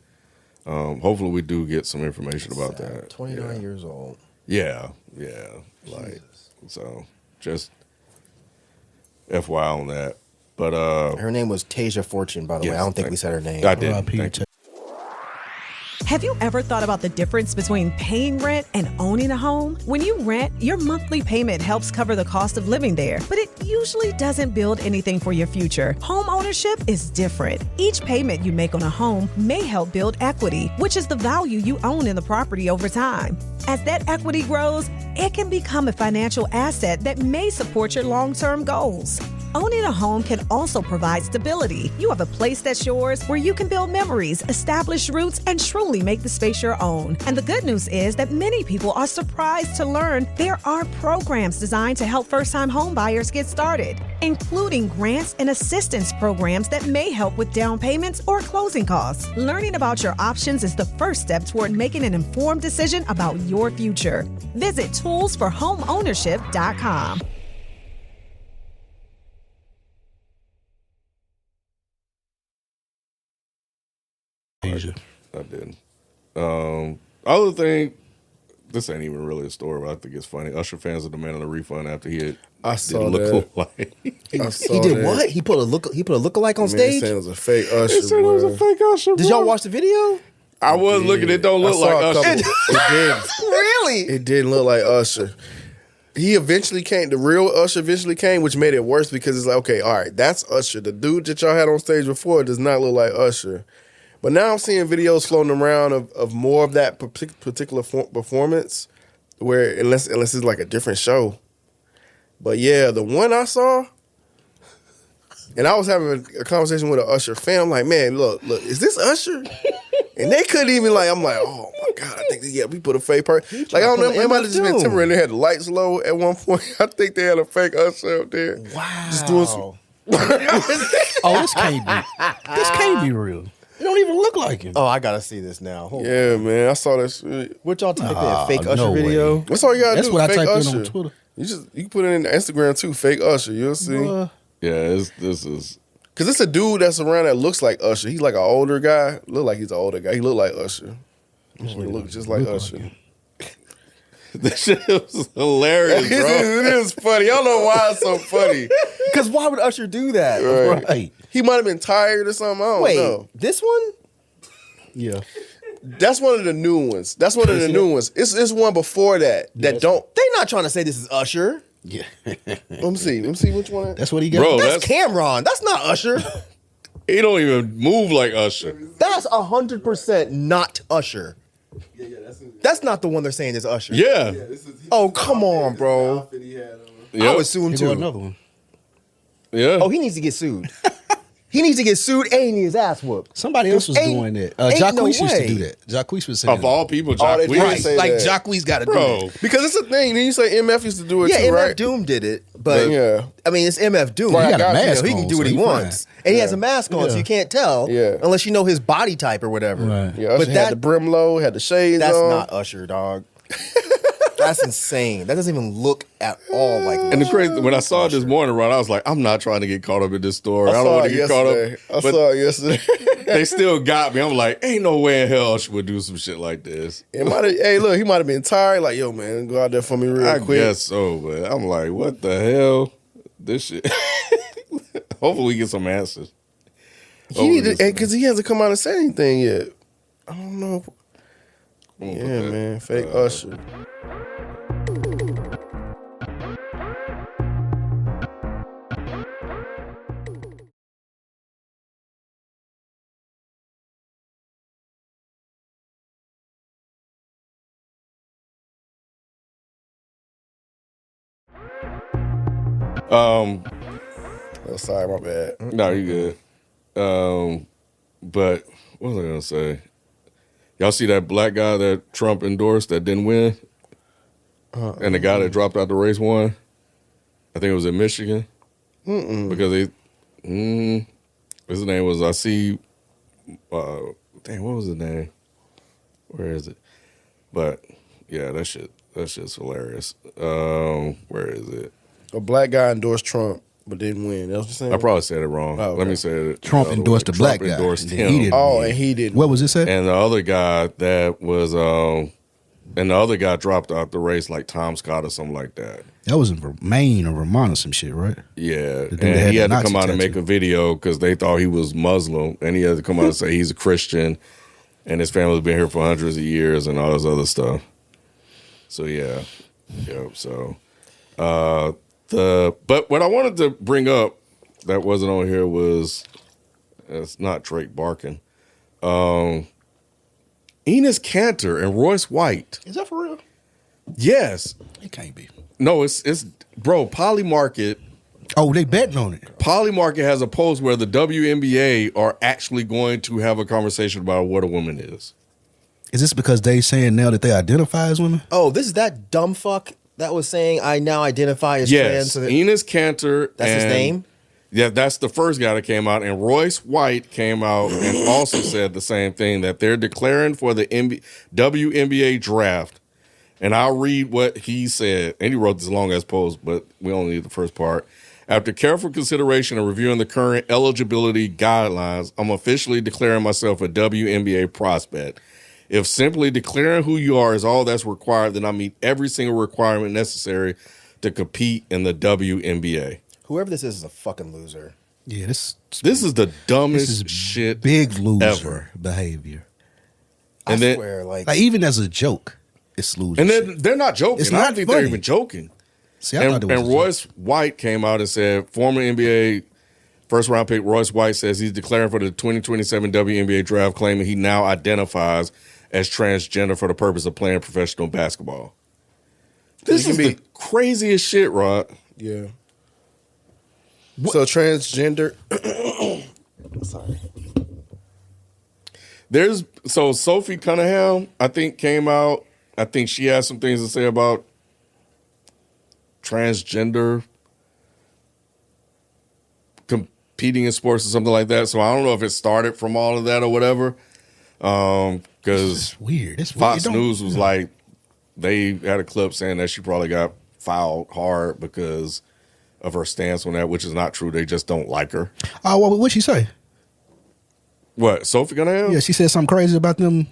hopefully we do get some information about that. 29 years old. Yeah, like so. Just FYI on that. But Her name was Tasia Fortune, by the way. I yes, don't think we said her name. I did. RIP Thank you. Have you ever thought about the difference between paying rent and owning a home? When you rent, your monthly payment helps cover the cost of living there, but it usually doesn't build anything for your future. Home ownership is different. Each payment you make on a home may help build equity, which is the value you own in the property over time. As that equity grows, it can become a financial asset that may support your long-term goals. Owning a home can also provide stability. You have a place that's yours where you can build memories, establish roots, and truly make the space your own. And the good news is that many people are surprised to learn there are programs designed to help first-time home buyers get started, including grants and assistance programs that may help with down payments or closing costs. Learning about your options is the first step toward making an informed decision about your future. Visit toolsforhomeownership.com. Asia. I did. Other thing this ain't even really a story, but I think it's funny. Usher fans are demanding a refund after he had I did saw a that. like. I saw He did that. what? He put a lookalike on Man, stage. it was a fake Usher. They said it was a bro. fake Usher. Did y'all watch the video? I was looking. It don't I look saw like a Usher. couple- It did. Really? It didn't look like Usher. He eventually came. The real Usher eventually came, which made it worse because it's like, okay, all right, that's Usher. The dude that y'all had on stage before does not look like Usher. But now I'm seeing videos floating around of more of that particular performance, where unless it's like a different show. But yeah, the one I saw, and I was having a conversation with an Usher fan. I'm like, man, look, is this Usher? And they couldn't even I'm like, oh my God, I think we put a fake person. Like, I don't know, it might have just been temporary. They had the lights low at one point. I think they had a fake Usher up there. Wow. Just doing some. Oh, this can't be. This can't be real. It don't even look like him. Oh, I gotta see this now. Hold on. Yeah, man, I saw that shit. What y'all type in? Fake Usher no video? way. That's all you gotta That's do. what I fake typed Usher. in on Twitter. You can put it in Instagram too. Fake Usher, you'll see. Yeah, this is. Cause it's a dude that's around that looks like Usher. He's like an older guy. Look like he's an older guy. He look like Usher. He look just like Usher. This shit was hilarious, bro. It is funny. I don't know why it's so funny. Because why would Usher do that? Right. Right. He might have been tired or something. I don't Wait, know. this one? Yeah. That's one of the new ones. That's one of the new ones. It's one before that don't. They not trying to say this is Usher. Yeah. Let me see which one. That's what he got. Bro, That's Cameron. That's not Usher. he don't even move like Usher. That's 100% not Usher. That's not the one they're saying is Usher. Yeah. Oh, come on, bro. I Yep. would sue him Here go too. another one. Yeah. Oh, he needs to get sued. He needs to get sued and he needs his ass whooped. Somebody else was Ain't- doing that. ain't Jacquees no used to way. do that. Jacquees was saying Of all people, Oh, they Jock did Wheaton. say like that. Jacquees got to do Bro. that. Because it's a thing. Then you say MF used to do it Yeah, too, MF right? Doom did it, but Yeah. I mean, it's MF Doom. Right, He got a I got you. mask He can on, do so what he fine. wants. And he has a mask on, so Yeah. you can't tell Yeah. unless you know his body type or whatever. Right. Yeah, Usher But had the brim low, had the shades that's on. not Usher, dog. That's insane. That doesn't even look at all like And the Usher. crazy, when I saw it this morning, right, I was like, I'm not trying to get caught up in this story. I don't saw want it to get caught yesterday. up. I But saw it yesterday. they still got me. I'm like, ain't no way in hell Usher would do some shit like this. It might have. Hey, look, he might have been tired. Like, yo, man, go out there for me real I quick. guess so, but I'm like, what the hell? This shit. Hopefully we get some answers. He needed because he hasn't come out and said anything yet. I don't know. Yeah, man, fake Usher. Oh, sorry, my bad. No, you good. But what was I gonna say? Y'all see that black guy that Trump endorsed that didn't win, and the guy that dropped out the race won. I think it was in Michigan because his name was dang, what was his name? Where is it? But yeah, that's shit's hilarious. Where is it? A black guy endorsed Trump but didn't win. That's what you're saying. I probably said it wrong. Oh, okay. Let me say it. Trump the other endorsed way. a black Trump guy. endorsed and him. he didn't Oh, win. and he didn't. What was it said? And the other guy that was, and the other guy dropped out the race like Tom Scott or something like that. That was in Maine or Vermont or some shit, right? Yeah, dude that and had he the had to Nazi come out and make tattoo. a video because they thought he was Muslim, and he had to come out and say he's a Christian, and his family's been here for hundreds of years and all this other stuff. So yeah. So, but what I wanted to bring up that wasn't on here was it's not Drake barking. Enos Cantor and Royce White. Is that for real? Yes. It can't be. No, it's bro, Polymarket. Oh, they betting on it. Polymarket has a post where the WNBA are actually going to have a conversation about what a woman is. Is this because they saying now that they identify as women? Oh, this is that dumb fuck that was saying I now identify as Yes, trans. So that- Enos Cantor. That's his name? Yeah, that's the first guy that came out. And Royce White came out and also said the same thing, that they're declaring for the WNBA draft. And I'll read what he said. And he wrote this long-ass post, but we only need the first part. After careful consideration and reviewing the current eligibility guidelines, I'm officially declaring myself a WNBA prospect. If simply declaring who you are is all that's required, then I meet every single requirement necessary to compete in the WNBA. Whoever this is a fucking loser. Yeah, this is the dumbest is shit big loser ever. behavior. I And then- swear, like Even as a joke, it's loser. And shit. they're not joking. It's I not don't think funny. they're even joking. See, I thought And, it was and a joke. Royce White came out and said, former NBA first round pick Royce White says he's declaring for the 2027 WNBA draft, claiming he now identifies as transgender for the purpose of playing professional basketball. This You is can the craziest shit, Rod. Yeah. So transgender. Sorry. So Sophie Cunningham, I think, came out. I think she has some things to say about transgender competing in sports or something like that. So I don't know if it started from all of that or whatever. Because It's weird. It's Fox weird. It don't- News was like, they had a clip saying that she probably got fouled hard because of her stance on that, which is not true. They just don't like her. Oh, what'd she say? What, Sophie Cunningham? Yeah, she said something crazy about them.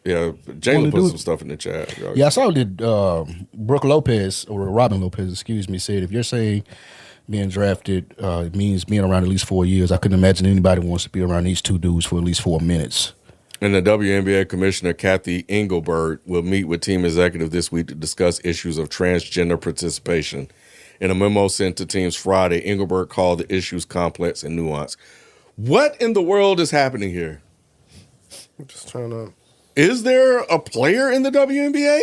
Yeah, Wanna Jalen do put it? some stuff in the chat. Yeah, I saw that Brooke Lopez, or Robin Lopez, excuse me, said if you're saying being drafted means being around at least 4 years, I couldn't imagine anybody wants to be around these two dudes for at least 4 minutes. And the WNBA Commissioner Kathy Engelbert will meet with team executive this week to discuss issues of transgender participation. In a memo sent to teams Friday, Engelbert called the issues complex and nuanced. What in the world is happening here? I'm just trying to. Is there a player in the WNBA?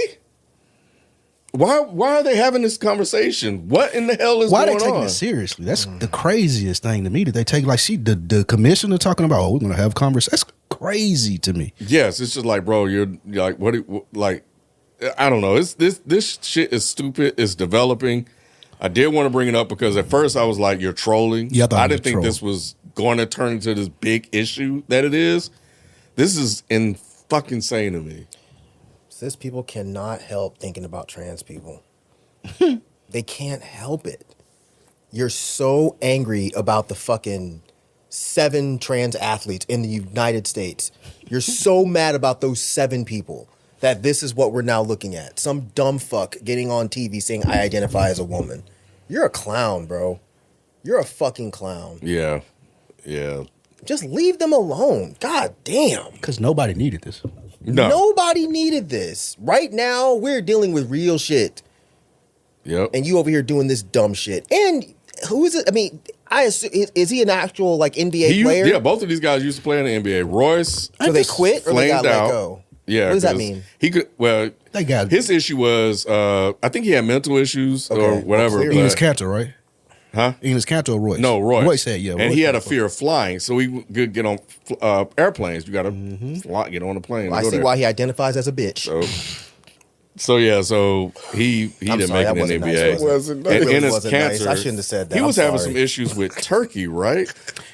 Why are they having this conversation? What in the hell is Why are going they taking on? it seriously? That's the craziest thing to me that they take. Like, the commissioner talking about, oh, we're going to have conversations. That's crazy to me. Yes, it's just like, bro, you're like, like, I don't know. It's this shit is stupid. It's developing. I did want to bring it up because at first I was like, you're trolling. Yeah, I thought it was didn't a think troll. this was going to turn into this big issue that it is. This is fucking insane to me. cis people cannot help thinking about trans people. They can't help it. You're so angry about the fucking 7 trans athletes in the United States. You're so mad about those 7 people that this is what we're now looking at. Some dumb fuck getting on TV saying, I identify as a woman. You're a clown, bro. You're a fucking clown. Yeah. Just leave them alone. God damn. Because nobody needed this. No. Nobody needed this. Right now, we're dealing with real shit. Yep. And you over here doing this dumb shit. And who is it? I mean, I assume, is he an actual like NBA player? Yeah, both of these guys used to play in the NBA. Royce, So they quit or they got flamed let out. go? Yeah. What does that 'cause mean? He could. Well, They got his issue was, I think he had mental issues Okay, or well, whatever. clearly. Enos but- Cantor, right? Huh? Enos Cantor or Royce? No, Royce. Royce said, yeah. And Royce he had a said, fear of flying, so he could get on airplanes. You got to get on a plane. and I go see there. why he identifies as a bitch. So he I'm didn't sorry, make that it in wasn't the nice, NBA. was it? Wasn't And nice. in his Wasn't nice. cancer, I shouldn't have said that. He I'm was having sorry. some issues with Turkey, right?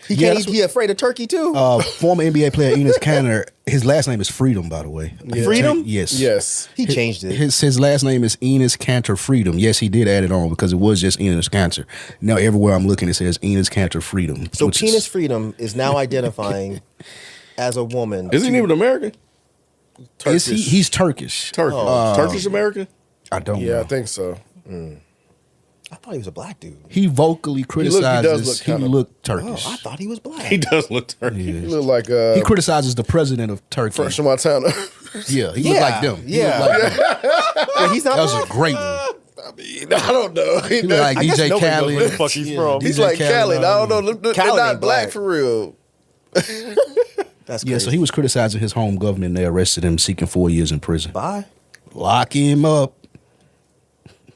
He afraid of turkey too? former NBA player Enos Cantor, his last name is Freedom, by the way. Freedom? Yes. Yes. He changed it. His last name is Enos Cantor Freedom. Yes, he did add it on because it was just Enos Cantor. Now everywhere I'm looking, it says Enos Cantor Freedom. So which Penis is, Freedom is now identifying as a woman. Isn't he even American? is he? He's Turkish. Turkish. Turkish American? I don't Yeah, I know. think so. I thought he was a black dude. He vocally criticizes. look He kinda- looked Oh, Turkish. I thought he was black. He does look Turkish. He look like He criticizes the president of Turkey. Fresh from Montana. Yeah, he looked like them. He Yeah. looked like them. Yeah, he's not That was black. a great one. I mean, I don't know. He looked like I guess DJ nobody knows Khaled. where the fuck he's from. He's DJ like Khaled. I don't know. They're Khaled not ain't black black. for real. That's crazy. Yeah, so he was criticizing his home government and they arrested him, seeking 4 years in prison. Bye. Lock him up.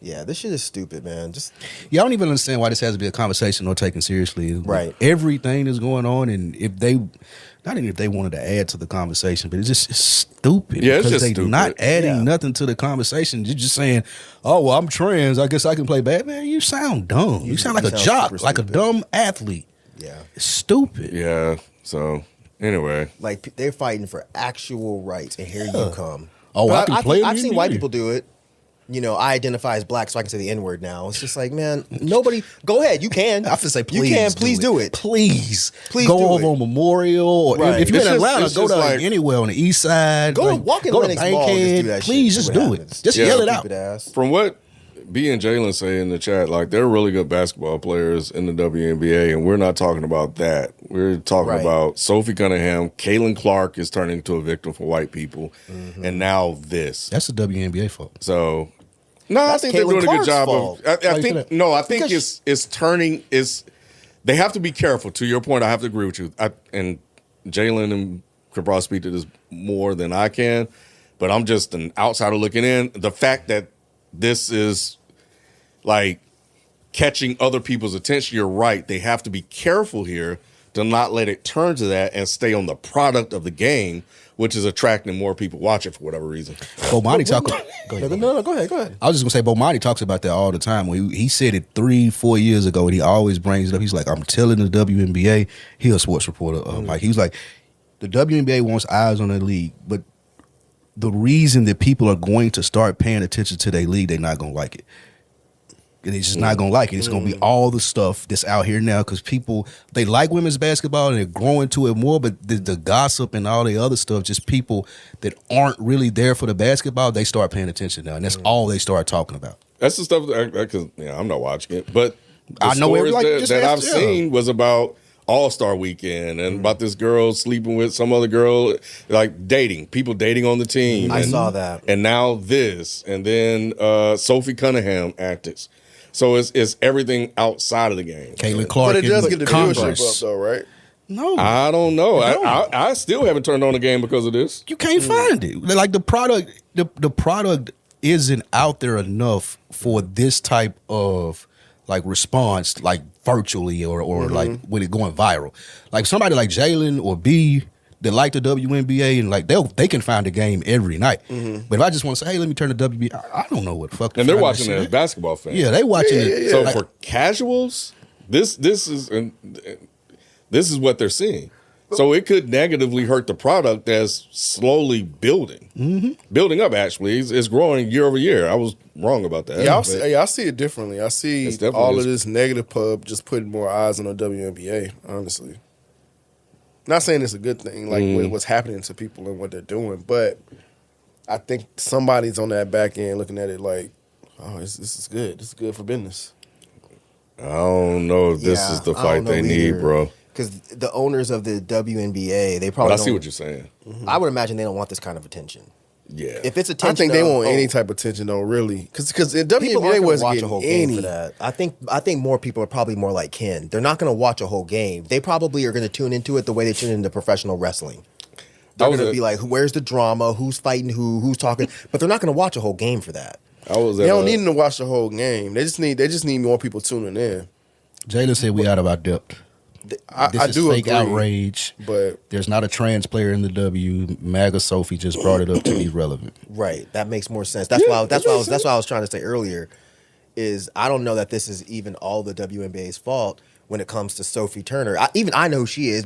Yeah, this shit is stupid, man. Just Yeah, I don't even understand why this has to be a conversation or taken seriously. Right. Everything is going on, and if they, not even if they wanted to add to the conversation, but it's stupid. Yeah, it's because just they stupid. not adding Yeah. nothing to the conversation. You're just saying, "Oh, well, I'm trans. I guess I can play Batman." You sound dumb. You sound like a sound jock, super like a stupid. dumb athlete. yeah, It's stupid. Yeah. So anyway, like they're fighting for actual rights, and here you come. Oh, But I can play in the I've seen NBA. white people do it. I identify as black, so I can say the N-word now. It's just like, man, nobody. Go ahead, you can. I have to say, please. You can, please do it. Please Please go do over it. on Memorial. Or Right. if you're It's in just- Atlanta, it's go just to like- anywhere on the east side. Go to walk in go to Lenox Mall and just do Bankhead. that shit. Please See just what do happens. it. Just Yeah. yell it out. Stupid ass. From what B and Jalen say in the chat, like they're really good basketball players in the WNBA, and we're not talking about that. We're talking Right. about Sophie Cunningham. Kaylin Clark is turning into a victim for white people, and now this. That's the WNBA fault. So, no, I That's think they're Kaylin doing a good Clark's job fault. of. I Why you say think that? no, I think Because it's turning. Is they have to be careful. To your point, I have to agree with you. And Jalen and could probably speak to this more than I can, but I'm just an outsider looking in. The fact that this is like catching other people's attention, you're right. They have to be careful here to not let it turn to that and stay on the product of the game, which is attracting more people watch it for whatever reason. Bomani talk. Go ahead. No, go ahead. I was just gonna say, Bomani talks about that all the time. He said it 3-4 years ago, and he always brings it up. He's like, I'm telling the WNBA. He a sports reporter. Like he was like, the WNBA wants eyes on their league, but the reason that people are going to start paying attention to their league, they're not gonna like it. And it's just not gonna like it. It's gonna be all the stuff that's out here now because people they like women's basketball and they're growing to it more. But the gossip and all the other stuff, just people that aren't really there for the basketball, they start paying attention now, and that's all they start talking about. That's the stuff because I'm not watching it, but the I know stories everybody just that I've asked, yeah. seen was about All-Star Weekend and about this girl sleeping with some other girl, like people dating on the team. I and, saw that. and now this, and then Sophie Cunningham antics. So it's everything outside of the game. Caitlin Clark, But it does get the viewership Converse. up, though, right? No, I don't know. I still haven't turned on the game because of this. you can't find it. Like the product, the product isn't out there enough for this type of like response, like virtually or like with it going viral. Like somebody like Jalen or B that like the WNBA and like they can find the game every night. But if I just want to say, hey, let me turn the WNBA, I don't know what the fuck. to And they're find watching that it as shit. basketball fans. Yeah, they watching it. So Like, for casuals, this is what they're seeing. So it could negatively hurt the product that's slowly building, building up. Actually, it's growing year over year. I was wrong about that. Yeah, but I see it differently. I see It's definitely all is. of this negative pub just putting more eyes on the WNBA, honestly. Not saying it's a good thing, like what's happening to people and what they're doing, but I think somebody's on that back end looking at it like, oh, this is good. This is good for business. I don't know if this Yeah, is the I fight don't know they need, either. bro. Because the owners of the WNBA, they But probably I see don't- what you're saying. I would imagine they don't want this kind of attention. Yeah. If it's attention, I think they of, want any oh, type of attention, though, really. Because the people WNBA aren't gonna wasn't watch a getting whole game any. for that. I think more people are probably more like Ken. They're not going to watch a whole game. They probably are going to tune into it the way they tune into professional wrestling. They're I was going to at- be like, where's the drama? Who's fighting who's talking? But they're not going to watch a whole game for that. I was They at don't a- need them to watch the whole game. They just need more people tuning in. Jalen said we out of our depth. This I is do fake agree, outrage. but There's not a trans player in the W. MAGA Sophie just brought it up to be relevant. Right. That makes more sense. That's why I was trying to say earlier is I don't know that this is even all the WNBA's fault when it comes to Sophie Turner. I know who she is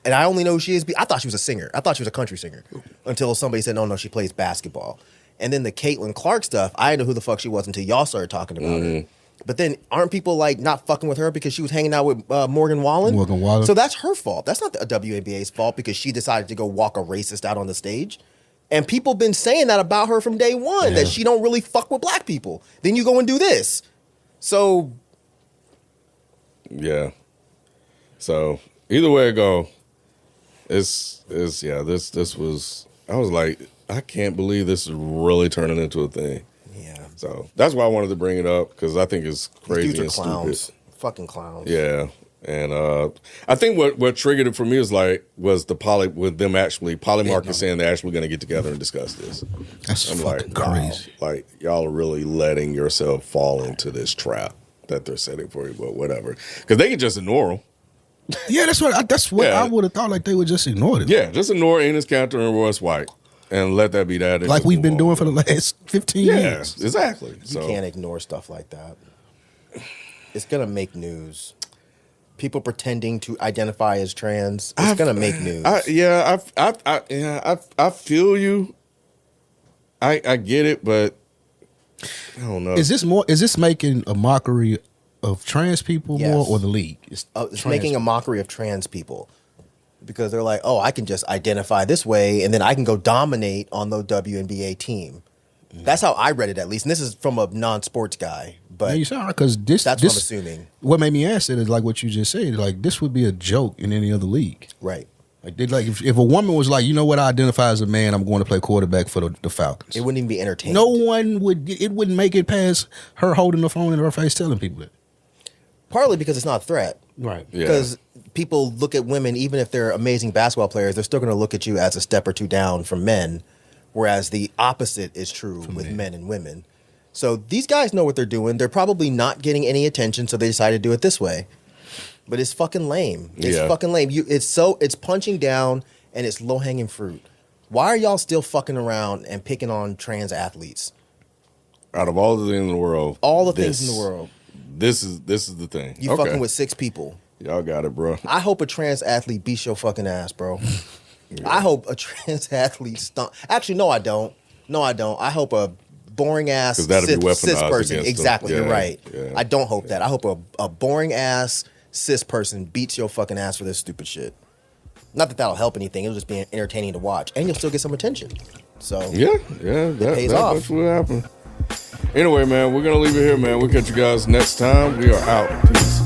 and I only know who she is. I thought she was a singer. I thought she was a country singer until somebody said, no, she plays basketball. And then the Caitlin Clark stuff, I didn't know who the fuck she was until y'all started talking about her. But then aren't people like not fucking with her because she was hanging out with Morgan Wallen? Morgan Wallen. So that's her fault. That's not the WNBA's fault because she decided to go walk a racist out on the stage. And people been saying that about her from day one, that she don't really fuck with black people. Then you go and do this. So Yeah. So either way it go, this was I was like, I can't believe this is really turning into a thing. yeah, So that's why I wanted to bring it up because I think it's these crazy dudes are and clowns, stupid. fucking clowns. Yeah. And I think what triggered it for me was Polymarket saying they're actually going to get together and discuss this. That's I'm fucking like, wow, crazy. like y'all are really letting yourself fall into this trap that they're setting for you, but whatever. Because they can just ignore them. Yeah, that's what Yeah. I would have thought. Like they would just ignore it. Yeah, just ignore Enos Cantor and Royce White and let that be that. and Like just we've move been on. doing for the last 15 Yeah, years. exactly. You can't ignore stuff like that. It's gonna make news. People pretending to identify as trans, it's gonna make news. I feel you. I get it, but I don't know. Is this making a mockery of trans people Yes. more, or the league? It's trans making a mockery of trans people because they're like, oh, I can just identify this way and then I can go dominate on the WNBA team. That's how I read it, at least. And this is from a non-sports guy, but Yeah, you sound right, because this. that's this, what I'm assuming. What made me ask it is like what you just said. Like this would be a joke in any other league. Right. Like if a woman was like, you know what, I identify as a man, I'm going to play quarterback for the Falcons. It wouldn't even be entertaining. No one would. It wouldn't make it past her holding the phone in her face, telling people that. Partly because it's not a threat. Right. Yeah. Because people look at women, even if they're amazing basketball players, they're still going to look at you as a step or two down from men, whereas the opposite is true with men and women. So these guys know what they're doing. They're probably not getting any attention, so they decided to do it this way. But it's fucking lame. It's Yeah. fucking lame. It's punching down and it's low hanging fruit. Why are y'all still fucking around and picking on trans athletes? Out of all the things in the world, All the things in the world. This is the thing. You fucking with 6 people. Y'all got it, bro. I hope a trans athlete beats your fucking ass, bro. I hope a trans athlete stomp. Actually, no, I don't. No, I don't. I hope a boring ass 'Cause that'll be cis weaponized person. against them. Exactly, you're Yeah, right. yeah. I don't hope that. I hope a boring ass cis person beats your fucking ass for this stupid shit. Not that that'll help anything. It'll just be entertaining to watch, and you'll still get some attention. So Yeah, that pays off. That's what happened. Anyway, man, we're gonna leave it here, man. We'll catch you guys next time. We are out. Peace.